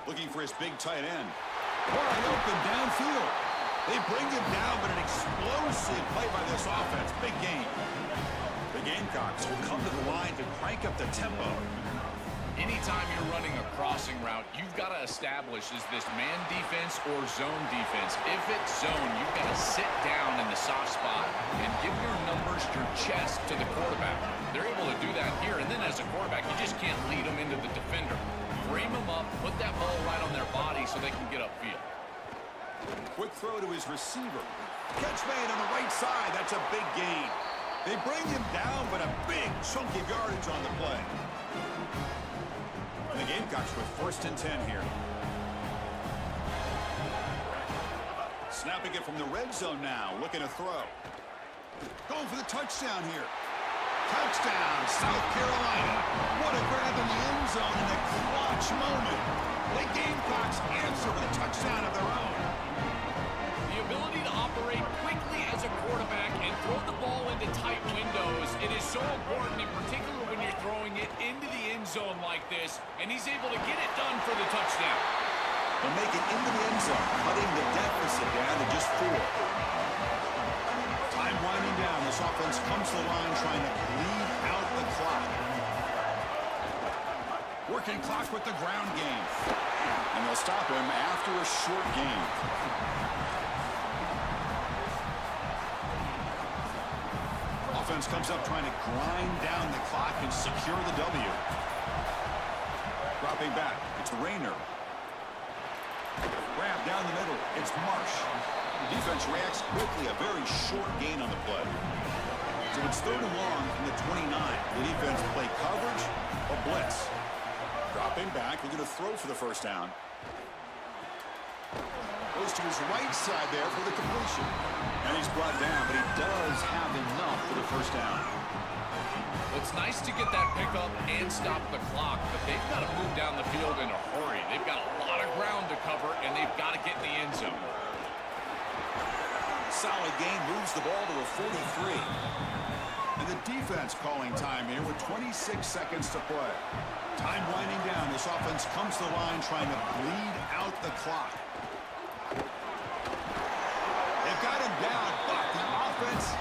Looking for his big tight end. Wide open downfield. They bring him down, but an explosive play by this offense. Big game. The Gamecocks will come to the line to crank up the tempo.
Anytime you're running a crossing route, you've got to establish, is this man defense or zone defense? If it's zone, you've got to sit down in the soft spot and give your numbers, your chest to the quarterback. They're able to do that here, and then as a quarterback, you just can't lead them into the defender. Frame them up, put that ball right on their body so they can get upfield.
Quick throw to his receiver. Catch made on the right side. That's a big gain. They bring him down, but a big chunk of yardage on the play. And the Gamecocks with 1st and 10 here. Snapping it from the red zone now. Looking to throw. Going for the touchdown here. Touchdown, South Carolina. What a grab in the end zone in a clutch moment. The Gamecocks answer with a touchdown of their own.
The ability to operate quickly as a quarterback and throw the ball into tight windows, it is so important, in particular when you're throwing it into the end zone like this, and he's able to get it done for the touchdown.
They'll make it into the end zone, cutting the deficit down to just 4. Time winding down. This offense comes to the line trying to bleed out the clock. Working clock with the ground game. And they'll stop him after a short game. Offense comes up trying to grind down the clock and secure the W. Dropping back. It's Rayner. Grab down the middle. It's Marsh. The defense reacts quickly. A very short gain on the play. So it's 3rd and long from the 29. The defense play coverage or blitz. Dropping back. Looking to throw for the 1st down. Goes to his right side there for the completion. And he's brought down, but he does have enough for the 1st down.
Well, it's nice to get that pickup and stop the clock, but they've got to move down the field in a hurry. They've got a lot of ground to cover, and they've got to get in the end zone.
Solid gain, moves the ball to a 43. And the defense calling time here with 26 seconds to play. Time winding down. This offense comes to the line trying to bleed out the clock. They've got him down, but the offense...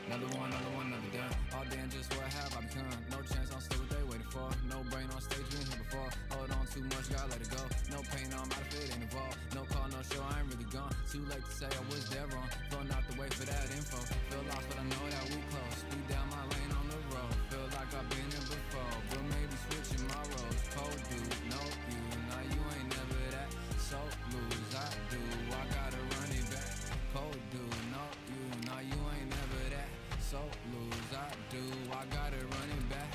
Another gun. All day and just what have I become? No chance, I'll stay what they waiting for. No brain on stage, been here before. Hold on too much, gotta let it go. No pain, I'm out of it, ain't involved. No call, no show, I ain't really gone. Too late to say I was there wrong. Flown out the way for that info. Feel lost, but I know that we close. Speed down my lane on the road. Feel like I've been here before, but maybe switching my roles. Cold dude, no you. Now you ain't never that. So lose, I do. I gotta run it back. Cold dude, no you. Now you ain't never that. So lose, I do. I gotta run it back.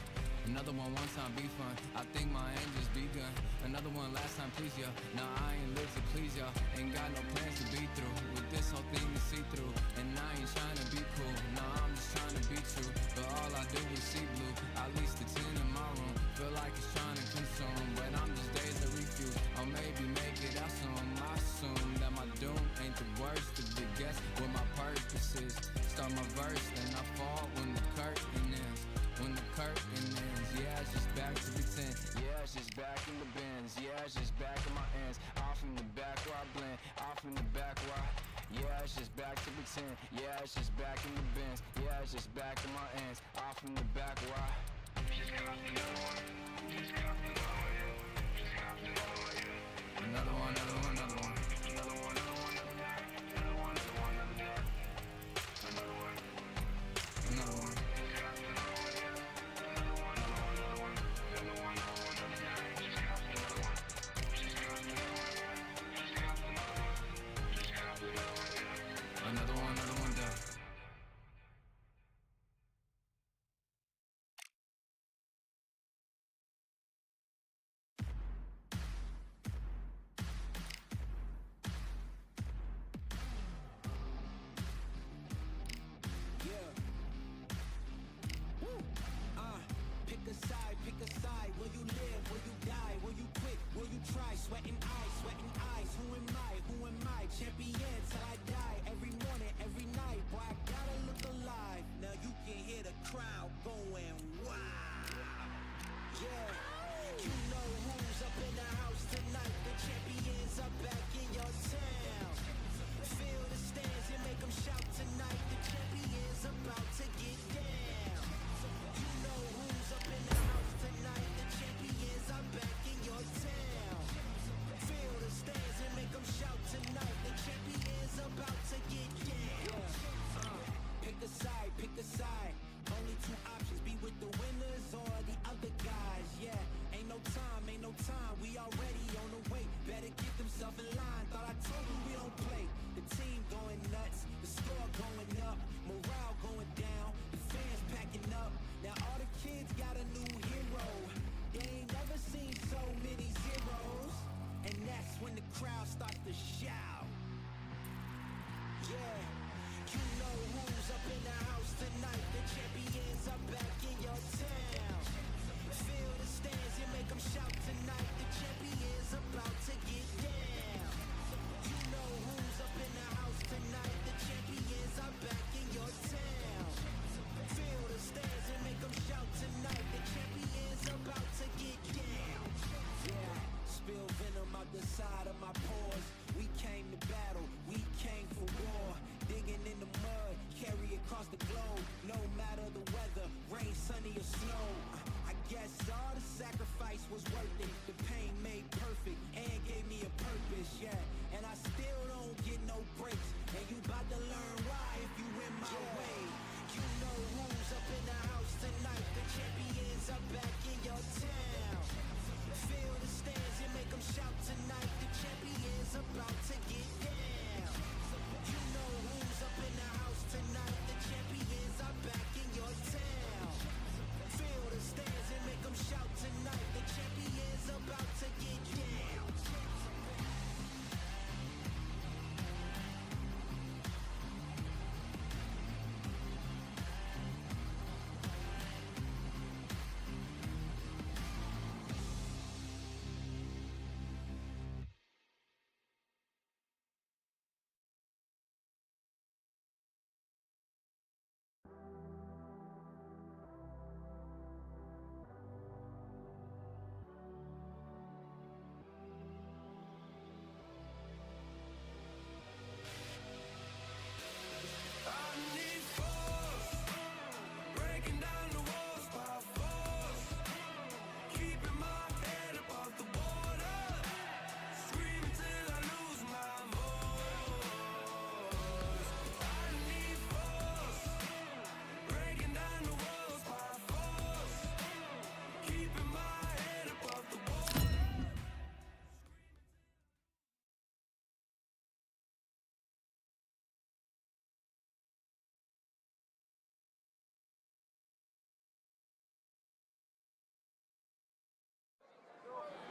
Another one time be fun. I think my end just begun. Another one last time, please, yeah. Nah, I ain't live to please y'all. Ain't got no plans to be through with this whole thing to see through. And I ain't trying to be cool, nah, I'm just trying to be true. But all I do is see blue, at least the 10 in my room. Feel like it's trying to consume, but I'm just days to refuse. Or maybe make it out soon. I assume that my doom ain't the worst of the guess what my purpose is. Start my verse, then I fall when the curtain ends. When the curtain ends, yeah, it's just back to pretend. Yeah, it's just back in the bins. Yeah, it's just back in my ends. Off in the back where I blend. Off in the back where I... Yeah, it's just back to pretend. Yeah, it's just back in the bins. Yeah, it's just back in my ends. Off in the back where I... Another one, another one, another one. Another one.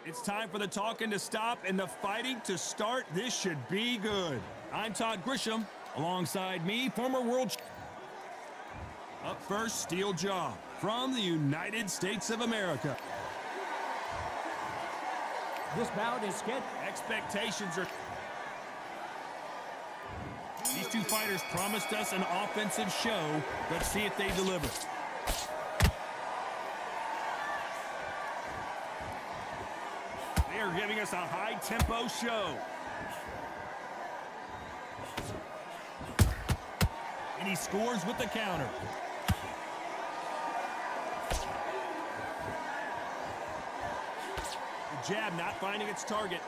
It's time for the talking to stop and the fighting to start. This should be good. I'm Todd Grisham. Alongside me, former world. Up first, steel jaw from the United States of America.
This bout is scheduled.
Expectations are. These two fighters promised us an offensive show. Let's see if they deliver. They are giving us a high-tempo show. And he scores with the counter. The jab not finding its target.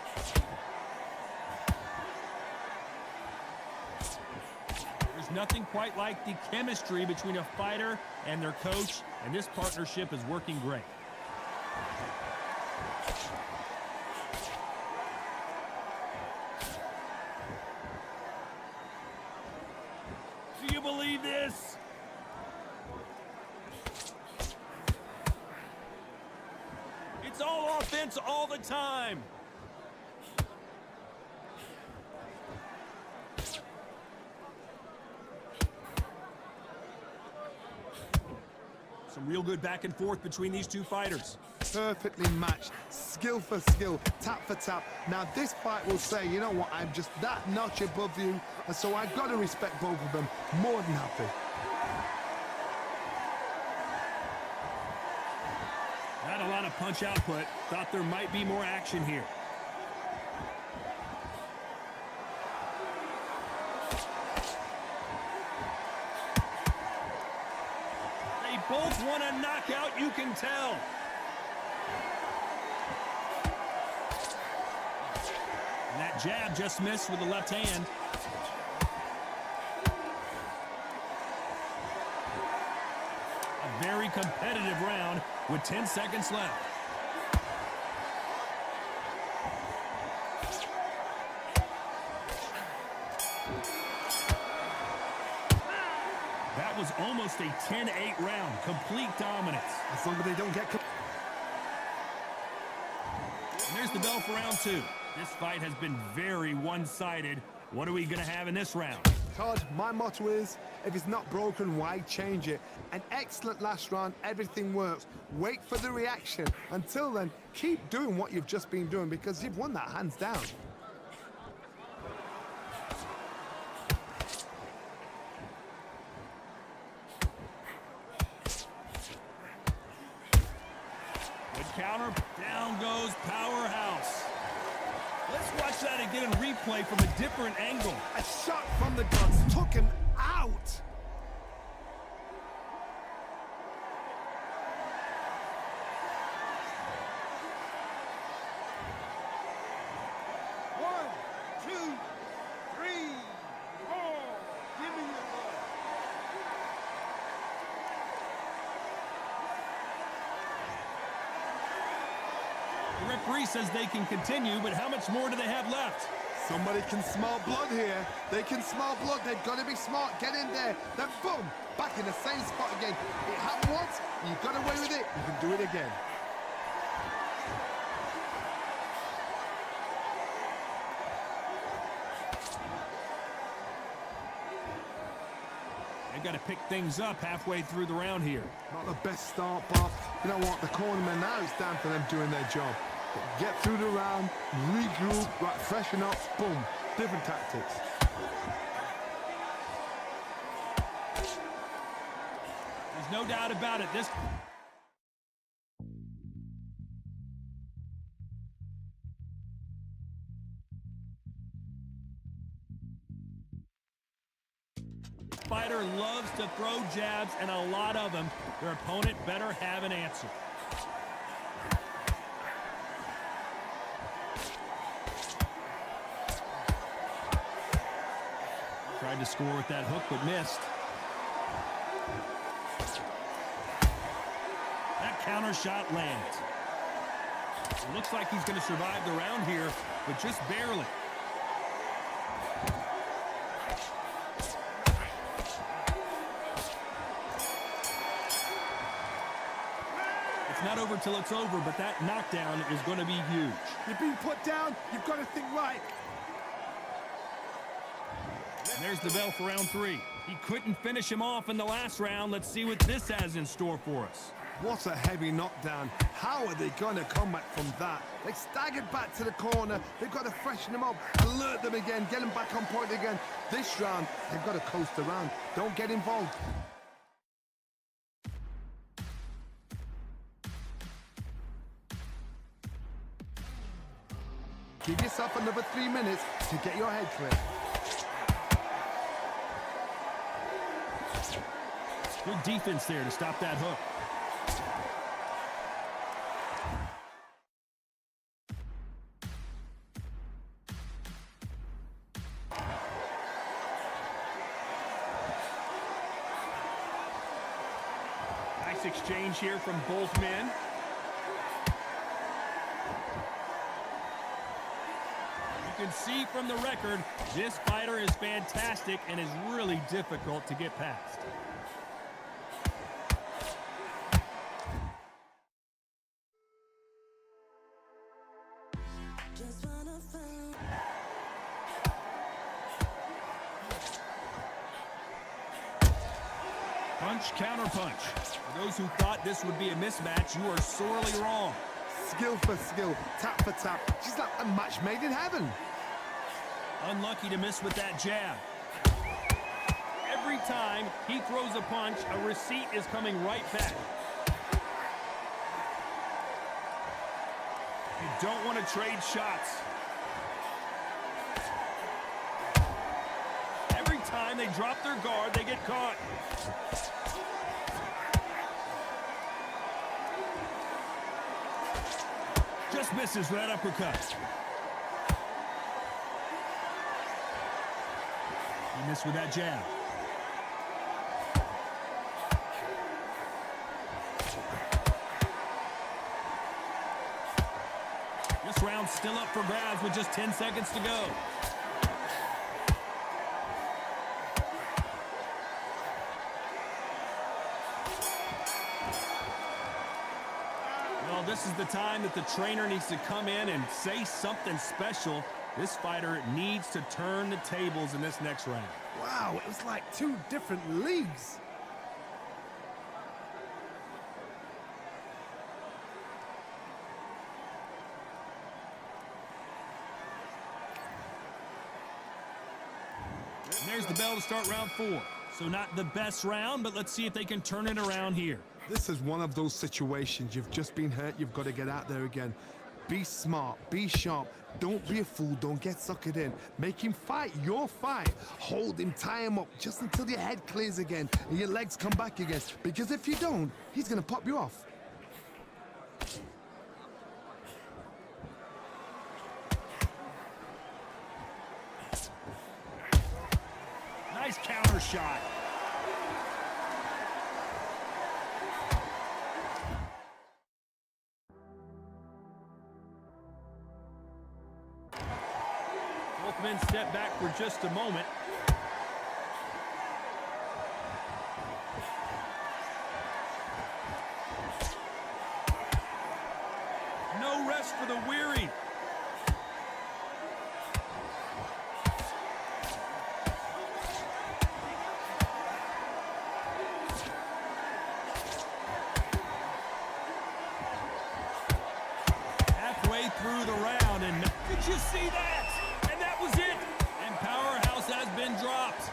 There's nothing quite like the chemistry between a fighter and their coach, and this partnership is working great. Do you believe this? It's all offense all the time. Some real good back and forth between these two fighters.
Perfectly matched, skill for skill, tap for tap. Now this fight will say, you know what, I'm just that notch above you, and so I've got to respect both of them. More than happy.
Not a lot of punch output. Thought there might be more action here. They both want a knockout, you can tell. And that jab just missed with the left hand. A very competitive round with 10 seconds left. That was almost a 10-8 round. Complete dominance.
As long as they don't get...
And there's the bell for round two. This fight has been very one-sided. What are we going to have in this round?
Todd, my motto is, if it's not broken, why change it? An excellent last round, everything works. Wait for the reaction. Until then, keep doing what you've just been doing because you've won that hands down.
Good counter, down goes Powerhouse. Let's watch that again and replay from a different angle.
A shot from the guts took him out.
One, two, three, four. Give me your ball.
The referee says they can continue, but how much more do they have left?
Somebody can smell blood here. They can smell blood. They've got to be smart. Get in there. Then boom, back in the same spot again. It happened once. You got away with it. You can do it again.
They've got to pick things up halfway through the round here.
Not the best start, but you know what? The cornermen now, it's down for them doing their job. Get through the round, regroup, right, freshen up, boom. Different tactics.
There's no doubt about it. This fighter loves to throw jabs, and a lot of them. Their opponent better have an answer. Tried to score with that hook, but missed. That counter shot lands. It looks like he's going to survive the round here, but just barely. It's not over over till it's over, but that knockdown is going to be huge.
You're being put down. You've got to think right.
And there's the bell for round 3. He couldn't finish him off in the last round. Let's see what this has in store for us.
What a heavy knockdown. How are they going to come back from that? They staggered back to the corner. They've got to freshen them up, alert them again, get them back on point again. This round, they've got to coast around. Don't get involved. Give yourself another 3 minutes to get your head clear.
Good defense there to stop that hook. Nice exchange here from both men. You can see from the record, this fighter is fantastic and is really difficult to get past. Punch, counter punch. For those who thought this would be a mismatch, you are sorely wrong.
Skill for skill, tap for tap. She's like a match made in heaven.
Unlucky to miss with that jab. Every time he throws a punch, a receipt is coming right back. You don't want to trade shots. Every time they drop their guard, they get caught. Just misses with that uppercut. He missed with that jab. This round's still up for grabs with just 10 seconds to go. Well, this is the time that the trainer needs to come in and say something special. This fighter needs to turn the tables in this next round.
Wow, it was like 2 different leagues.
And there's the bell to start round 4. So not the best round, but let's see if they can turn it around here.
This is one of those situations. You've just been hurt. You've got to get out there again. Be smart. Be sharp. Don't be a fool. Don't get suckered in. Make him fight your fight. Hold him, tie him up just until your head clears again and your legs come back again. Because if you don't, he's going to pop you off.
Nice counter shot. Both men step back for just a moment. No rest for the weary. Halfway through the round, and did you see that? And that was it. And Powerhouse has been dropped.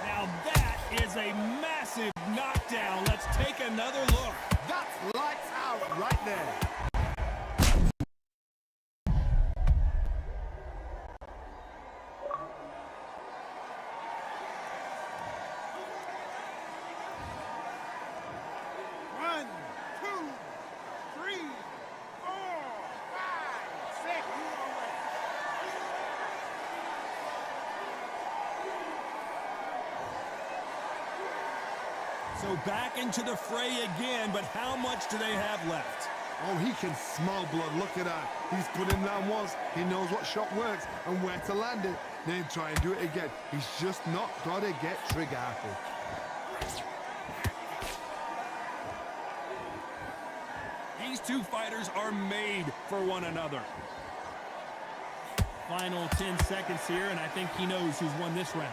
Now that is a massive knockdown. Let's take another look.
That's lights out right there. One, two, three, 4, 5, 6.
So back into the fray again, but how much do they have left?
Oh, he can smell blood. Look at that. He's put him down once. He knows what shot works and where to land it. Then try and do it again. He's just not got to get trigger happy.
These two fighters are made for one another. Final 10 seconds here, and I think he knows who's won this round.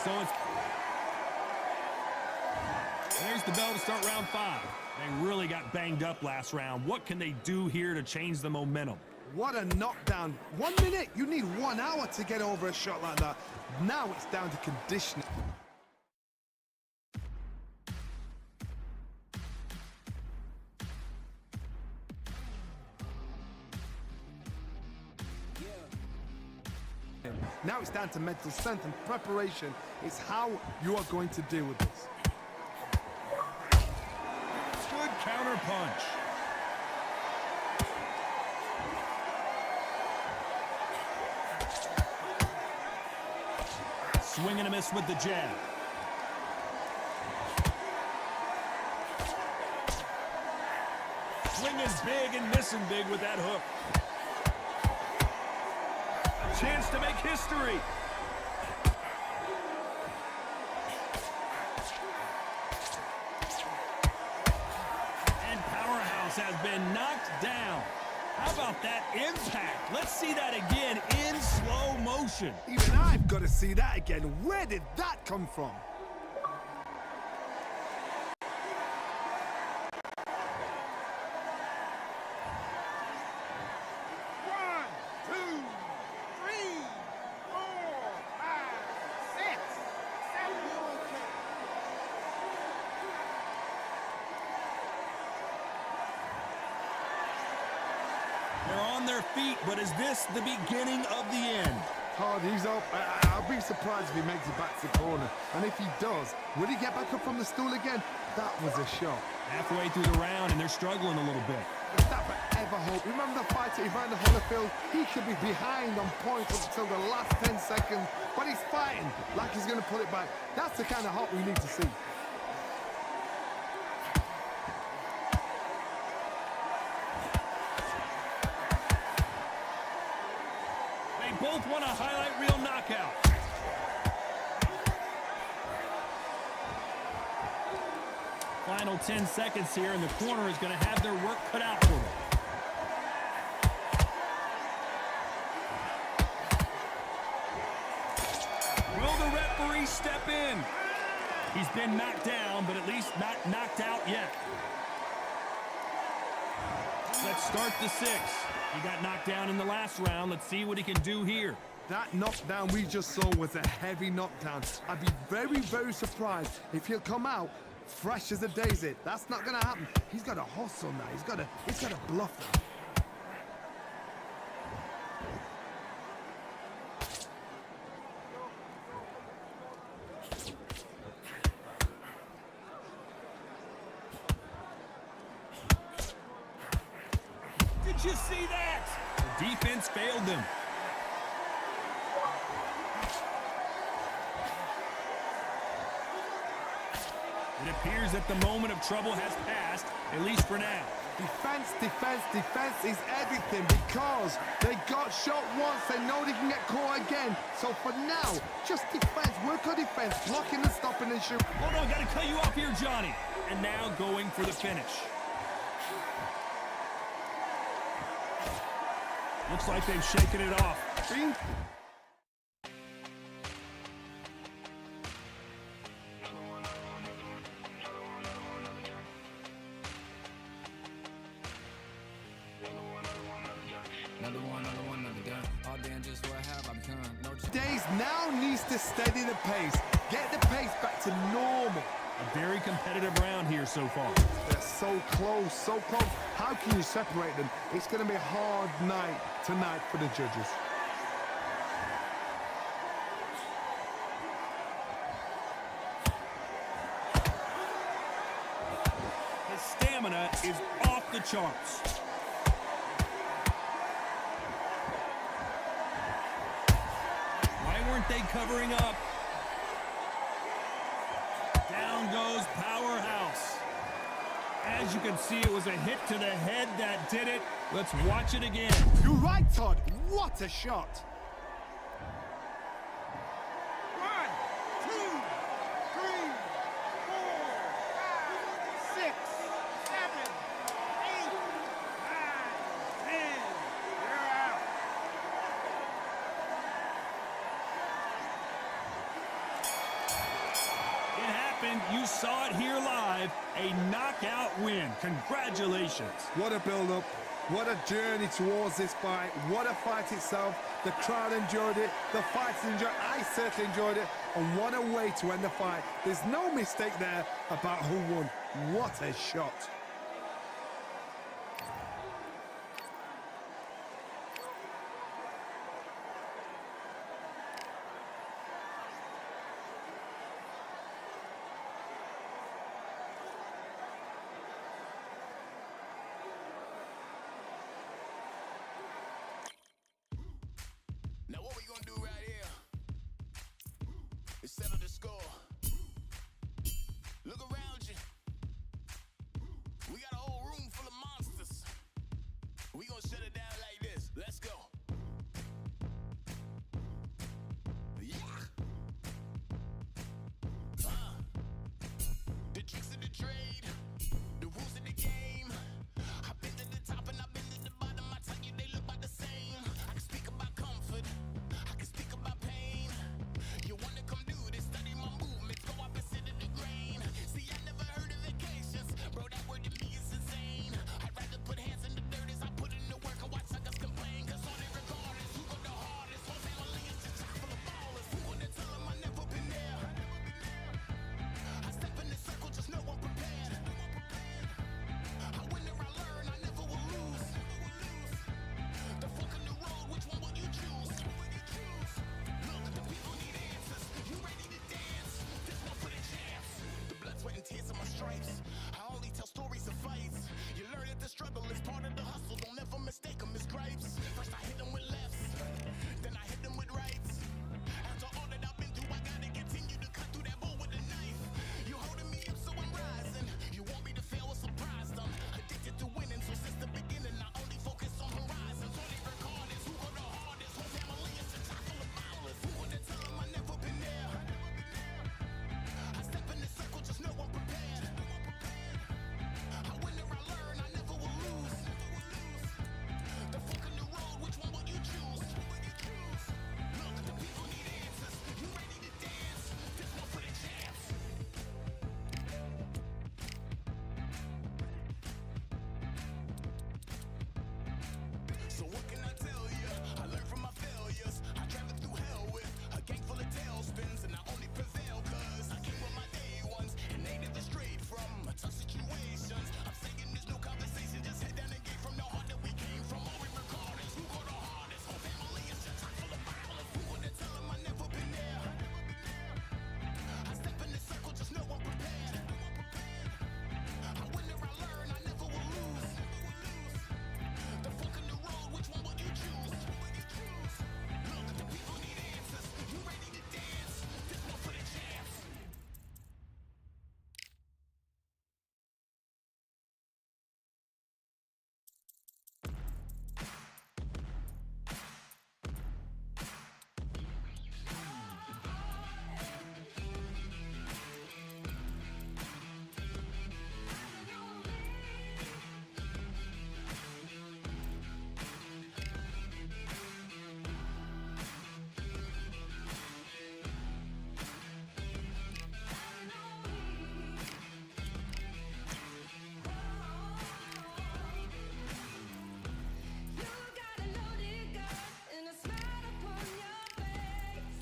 So there's the bell to start round 5. They really got banged up last round. What can they do here to change the momentum?
What a knockdown. 1 minute, you need 1 hour to get over a shot like that. Now it's down to conditioning. Now it's down to mental strength and preparation. It's how you are going to deal with this.
Good counter punch. Swing and a miss with the jab. Swing is big and missing big with that hook. A chance to make history. And Powerhouse has been knocked down. How about that impact? Let's see that again in slow motion.
Even I've got to see that again. Where did that come from?
They're on their feet, but is this the beginning of the end?
Hard, he's up. I'll be surprised if he makes it back to the corner. And if he does, will he get back up from the stool again? That was a shot.
Halfway through the round, and they're struggling a little bit.
If that ever hope. Remember the fight at Evander Holyfield? He could be behind on points up until the last 10 seconds, but he's fighting like he's going to pull it back. That's the kind of hope we need to see.
Both want a highlight reel knockout. Final 10 seconds here, and the corner is going to have their work cut out for them. Will the referee step in? He's been knocked down, but at least not knocked out yet. Let's start the 6. He got knocked down in the last round. Let's see what he can do here.
That knockdown we just saw was a heavy knockdown. I'd be very, very surprised if he'll come out fresh as a daisy. That's not going to happen. He's got to hustle now. He's got to bluff now.
Did you see that? The defense failed them. It appears that the moment of trouble has passed, at least for now.
Defense, defense, defense is everything because they got shot once. They know they can get caught again. So for now, just defense. Work on defense. Blocking and stopping and shooting.
Hold on, got to cut you off here, Johnny. And now going for the finish. Looks like they've shaken it off.
See? Days now needs to steady the pace. Get the pace back to normal.
A very competitive round here so far.
They're so close, so close. How can you separate them? It's going to be a hard night tonight for the judges.
His stamina is off the charts. Why weren't they covering up? Down goes Powerhouse. As you can see, it was a hit to the head that did it. Let's watch it again.
You're right, Todd. What a shot.
And you saw it here live, a knockout win. Congratulations.
What a build-up. What a journey towards this fight. What a fight itself. The crowd enjoyed it. The fighters enjoyed it. I certainly enjoyed it. And what a way to end the fight. There's no mistake there about who won. What a shot.
Now what we gonna do right here is settle the score. Look around you. We got a whole room full of monsters. We gonna shut it down like this. Let's go. Yeah. The tricks of the trade, the rules of the game. I've been to the top and I've been to the bottom. I tell you they look about the same. I can speak about comfort. I can speak about pain. You wanna come do this? Study my movements. Go up and sit in the grain. See, I never heard of vacations. Bro, that word to me is insane. I'd rather put hands in the dirt as I put in the work and watch suckers complain. Cause all they regard is who go the hardest. Whole family is just chock full of ballers. Who wanna tell them I never been there? I step in the circle, just know I'm prepared. I win or I learn, I never will lose. The fork in the road, which one will you choose? Look, the people need answers. You ready to dance? This one for the champs. The blood, sweat, and tears of my stripes. I only tell stories of fights. You learn that the struggle is part of the hustle. Don't ever mistake them as gripes. First I hit them with lefts, then I hit them with rights. After all that I've been through, I gotta continue to cut through that bull with a knife. You holding me up, so I'm rising. You want me to fail or surprised? I'm addicted to winning, so since the beginning, I only focus on horizons. All they record is who go the hardest. Whole family is just chock full of ballers. Who wanna tell them I never been there? I step in the circle, just know I'm prepared. I win or I learn, I never will lose. The fork in the road, which one will you choose? Look, the people need answers. You ready to dance? This one for the champs. So what can I tell you? I learned from my failures. I traveled through hell with a gang full of tailspins, and I only prevail cause I came with my day ones, and they never strayed from tough situations. I'm saying there's no conversation, just head down and get from the heart that we came from. All we record is who go the hardest. Whole family is just chock full of ballers. Who wanna tell them I never been there? I step in the circle, just know I'm prepared. I win or I learn, I never will lose. The fork in the road, which one will you choose? Look, the people need answers. You ready to dance? This one for the champs.
You got a loaded gun and a smile upon your face.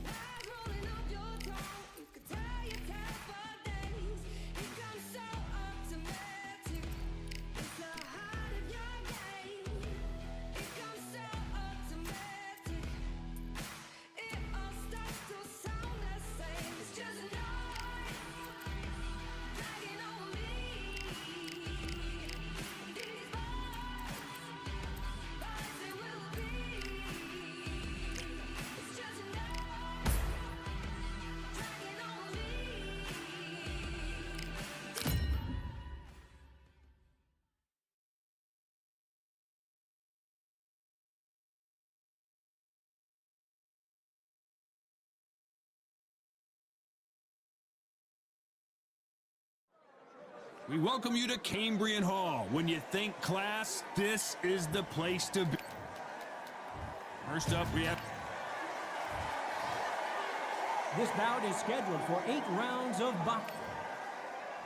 Lies rolling up your tongue. You could tell your tale for days. It comes so automatic. It's the heart of your game. It comes so automatic. It all starts to sound the same. It's just a noise dragging on me. These boys it will be. It's just a noise dragging on me.
We welcome you to Cambrian Hall. When you think class, this is the place to be. First up, we have
This bout is scheduled for 8 rounds of boxing.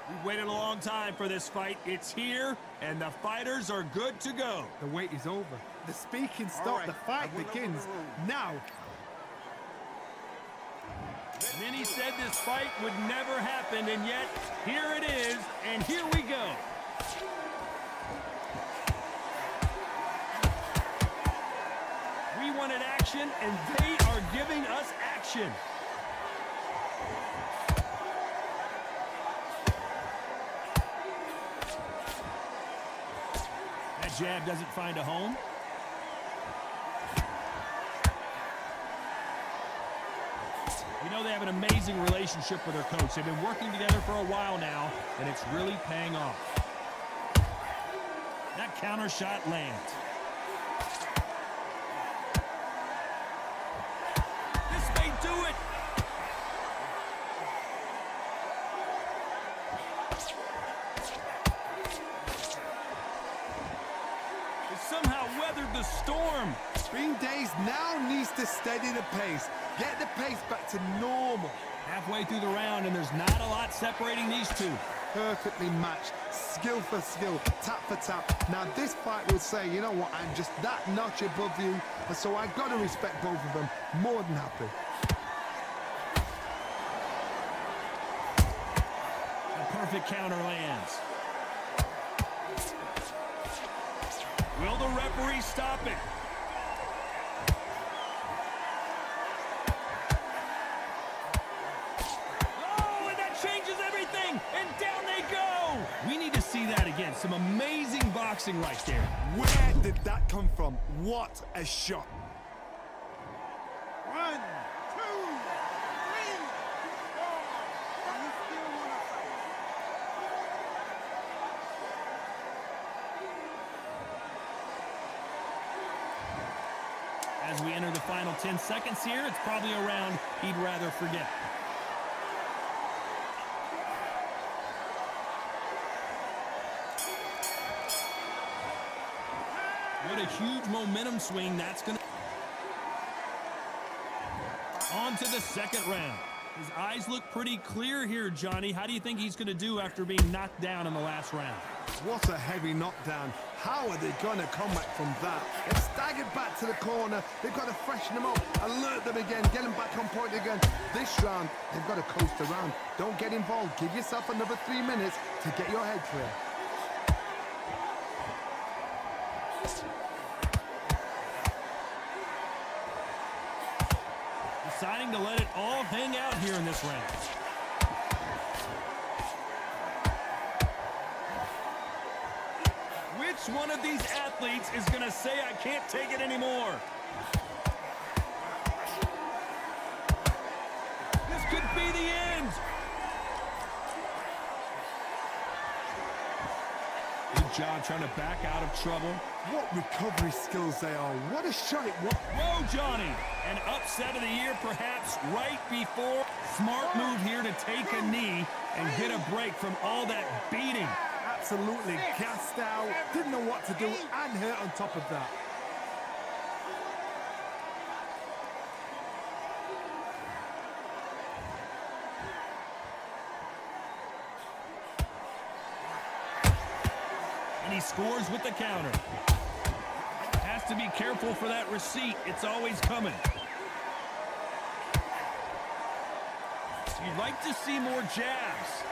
We've waited a long time for this fight. It's here, and the fighters are good to go.
The wait is over. The speaking stopped. The fight begins now.
Many said this fight would never happen, and yet here it is, and here we go. We wanted action, and they are giving us action. That jab doesn't find a home. You know, they have an amazing relationship with their coach. They've been working together for a while now, and it's really paying off. That counter shot lands. This may do it. They somehow weathered the storm.
Green Days now needs to steady the pace. Get the pace back to normal.
Halfway through the round, and there's not a lot separating these two.
Perfectly matched, skill for skill, tap for tap. Now this fight will say, you know what, I'm just that notch above you, and so I've got to respect both of them. More than happy.
A perfect counter lands. Will the referee stop it? And down they go! We need to see that again. Some amazing boxing right there.
Where did that come from? What a shot.
1, 2, 3, 4.
As we enter the final 10 seconds here, it's probably a round he'd rather forget. What a huge momentum swing that's going to... On to the second round. His eyes look pretty clear here, Johnny. How do you think he's going to do after being knocked down in the last round?
What a heavy knockdown. How are they going to come back from that? They've staggered back to the corner. They've got to freshen them up, alert them again, get them back on point again. This round, they've got to coast around. Don't get involved. Give yourself another 3 minutes to get your head clear.
Deciding to let it all hang out here in this round. Which one of these athletes is going to say, I can't take it anymore? This could be the end. Good job trying to back out of trouble.
What recovery skills they are. What a shot it was.
Whoa, Johnny. An upset of the year perhaps right before. Smart move here to take a knee and get a break from all that beating.
Absolutely gassed out. Didn't know what to do and hurt on top of that.
And he scores with the counter. Has to be careful for that receipt. It's always coming. You'd like to see more jabs.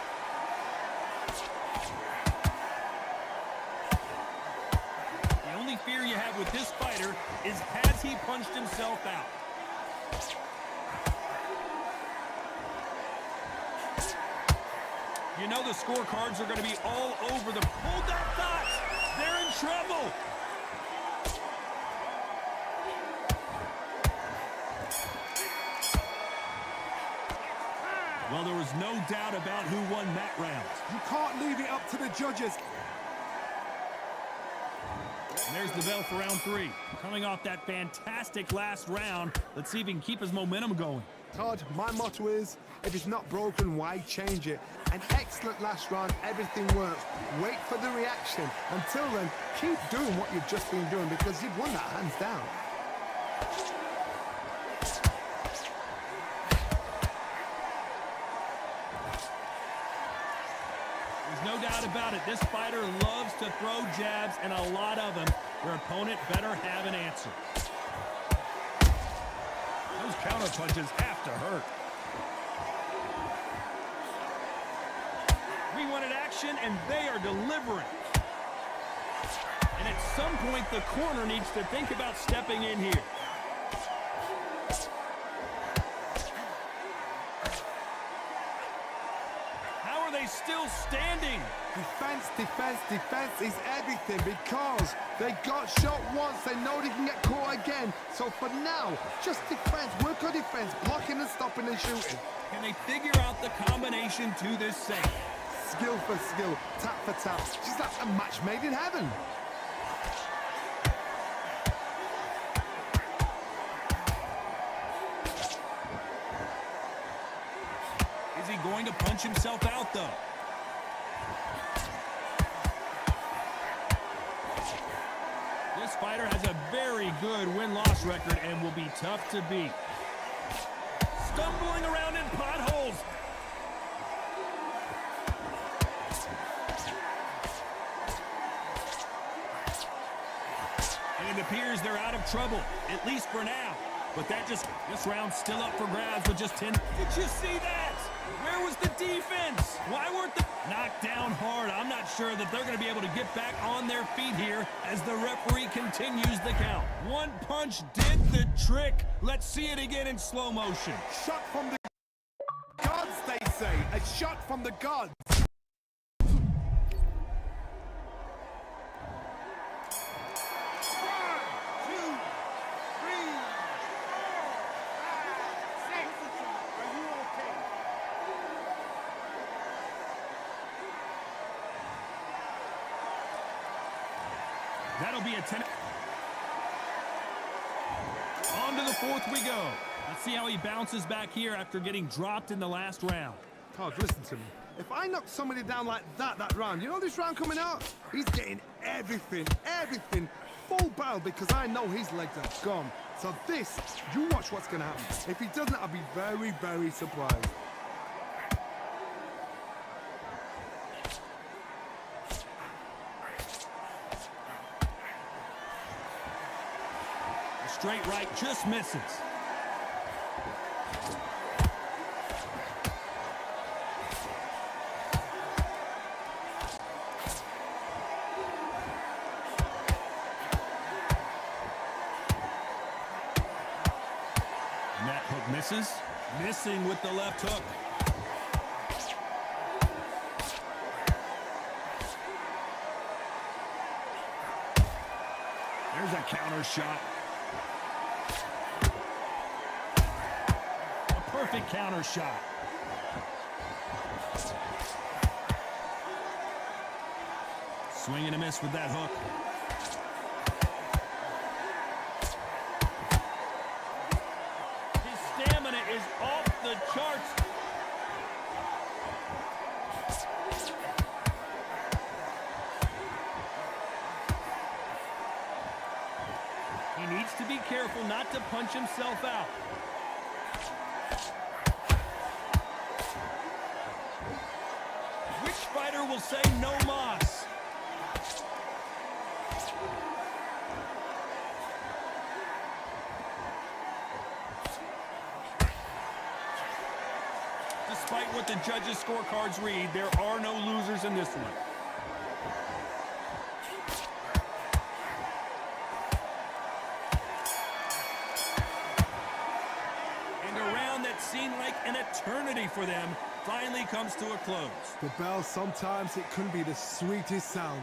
The only fear you have with this fighter is, has he punched himself out? You know the scorecards are going to be all over the... Hold that thought! They're in trouble! Well, there was no doubt about who won that round.
You can't leave it up to the judges.
And there's the bell for round 3. Coming off that fantastic last round, let's see if he can keep his momentum going.
Todd, my motto is, if it's not broken, why change it? An excellent last round, everything works. Wait for the reaction. Until then, keep doing what you've just been doing because you've won that hands down.
about it. This fighter loves to throw jabs, and a lot of them. Their opponent better have an answer.
Those counter punches have to hurt.
We wanted action, and they are delivering. And at some point, the corner needs to think about stepping in here. How are they still standing?
Defense, defense, defense is everything because they got shot once. They know they can get caught again. So for now, just defense. Work on defense, blocking and stopping and shooting.
Can they figure out the combination to this save?
Skill for skill, tap for tap. She's like a match made in heaven.
Is he going to punch himself out, though? This fighter has a very good win-loss record and will be tough to beat. Stumbling around in potholes. And it appears they're out of trouble, at least for now. But this round's still up for grabs with just 10. Did you see that? Where was the defense? Why weren't they knocked down hard? I'm not sure that they're going to be able to get back on their feet here as the referee continues the count. One punch did the trick. Let's see it again in slow motion.
Shot from the gods, they say. A shot from the gods.
That'll be a 10. On to the fourth we go. Let's see how he bounces back here after getting dropped in the last round.
Todd, listen to me. If I knock somebody down like that round, you know this round coming out? He's getting everything, full barrel because I know his legs are gone. So this, you watch what's going to happen. If he doesn't, I'll be very, very surprised.
Straight right just misses. And that hook misses. Missing with the left hook. There's a counter shot. Perfect counter shot. Swing and a miss with that hook. His stamina is off the charts. He needs to be careful not to punch himself out. Fighter will say no mas. Despite what the judges' scorecards read, there are no losers in this one. And a round that seemed like an eternity for them finally comes to a close.
The bell, sometimes it can be the sweetest sound.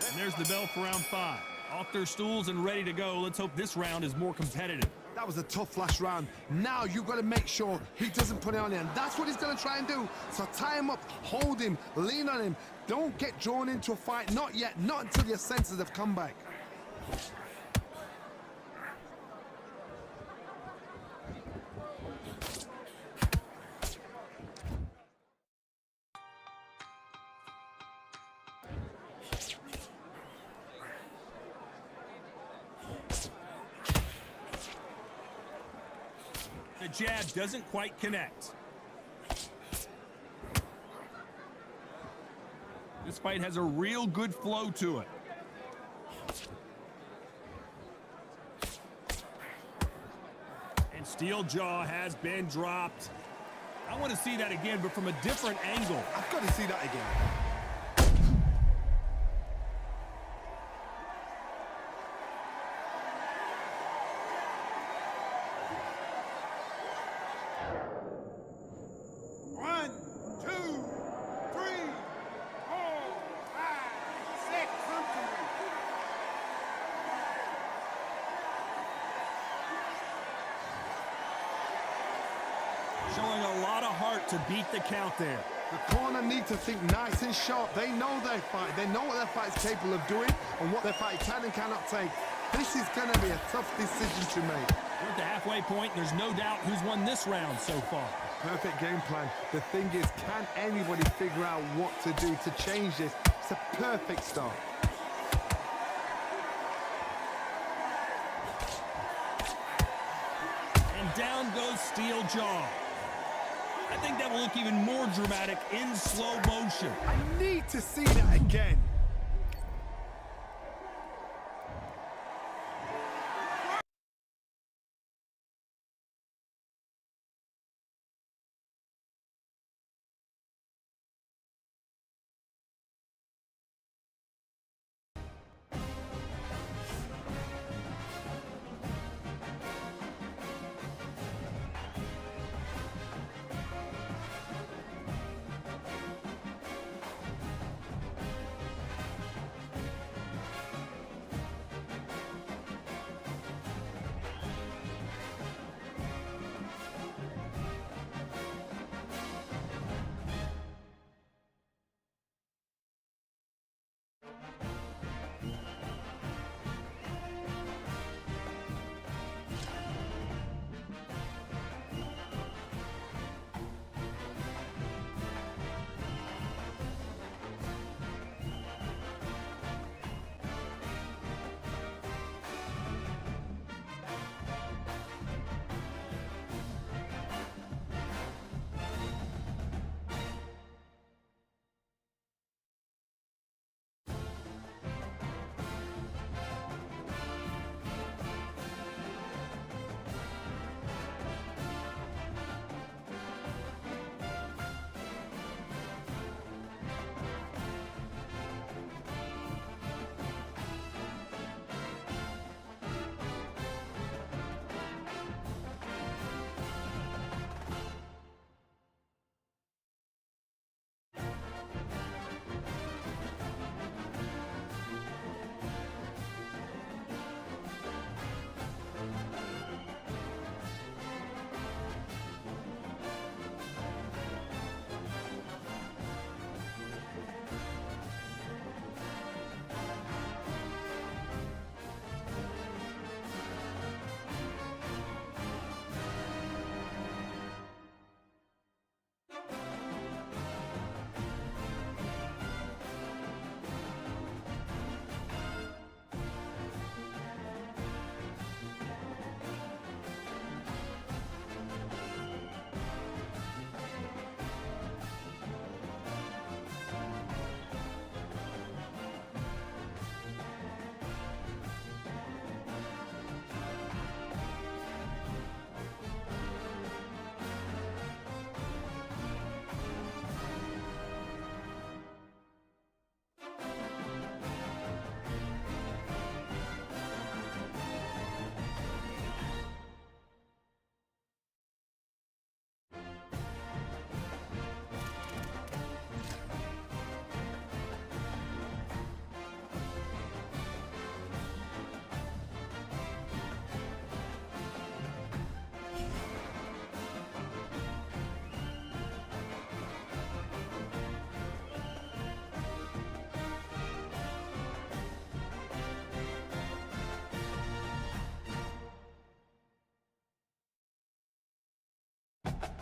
And there's the bell for round 5. Off their stools and ready to go. Let's hope this round is more competitive.
That was a tough last round. Now you've got to make sure he doesn't put it on you, and that's what he's going to try and do. So tie him up, hold him, lean on him. Don't get drawn into a fight. Not yet. Not until your senses have come back.
The jab doesn't quite connect. This fight has a real good flow to it. And steel jaw has been dropped. I want to see that again, but from a different angle.
I've got to see that again.
Showing a lot of heart to beat the count there.
The corner need to think nice and sharp. They know their fight. They know what their fight's capable of doing and what their fight can and cannot take. This is going to be a tough decision to make.
We're at the halfway point. There's no doubt who's won this round so far.
Perfect game plan. The thing is, can anybody figure out what to do to change this? It's a perfect start.
And down goes steel jaw. I think that will look even more dramatic in slow motion.
I need to see that again.
it.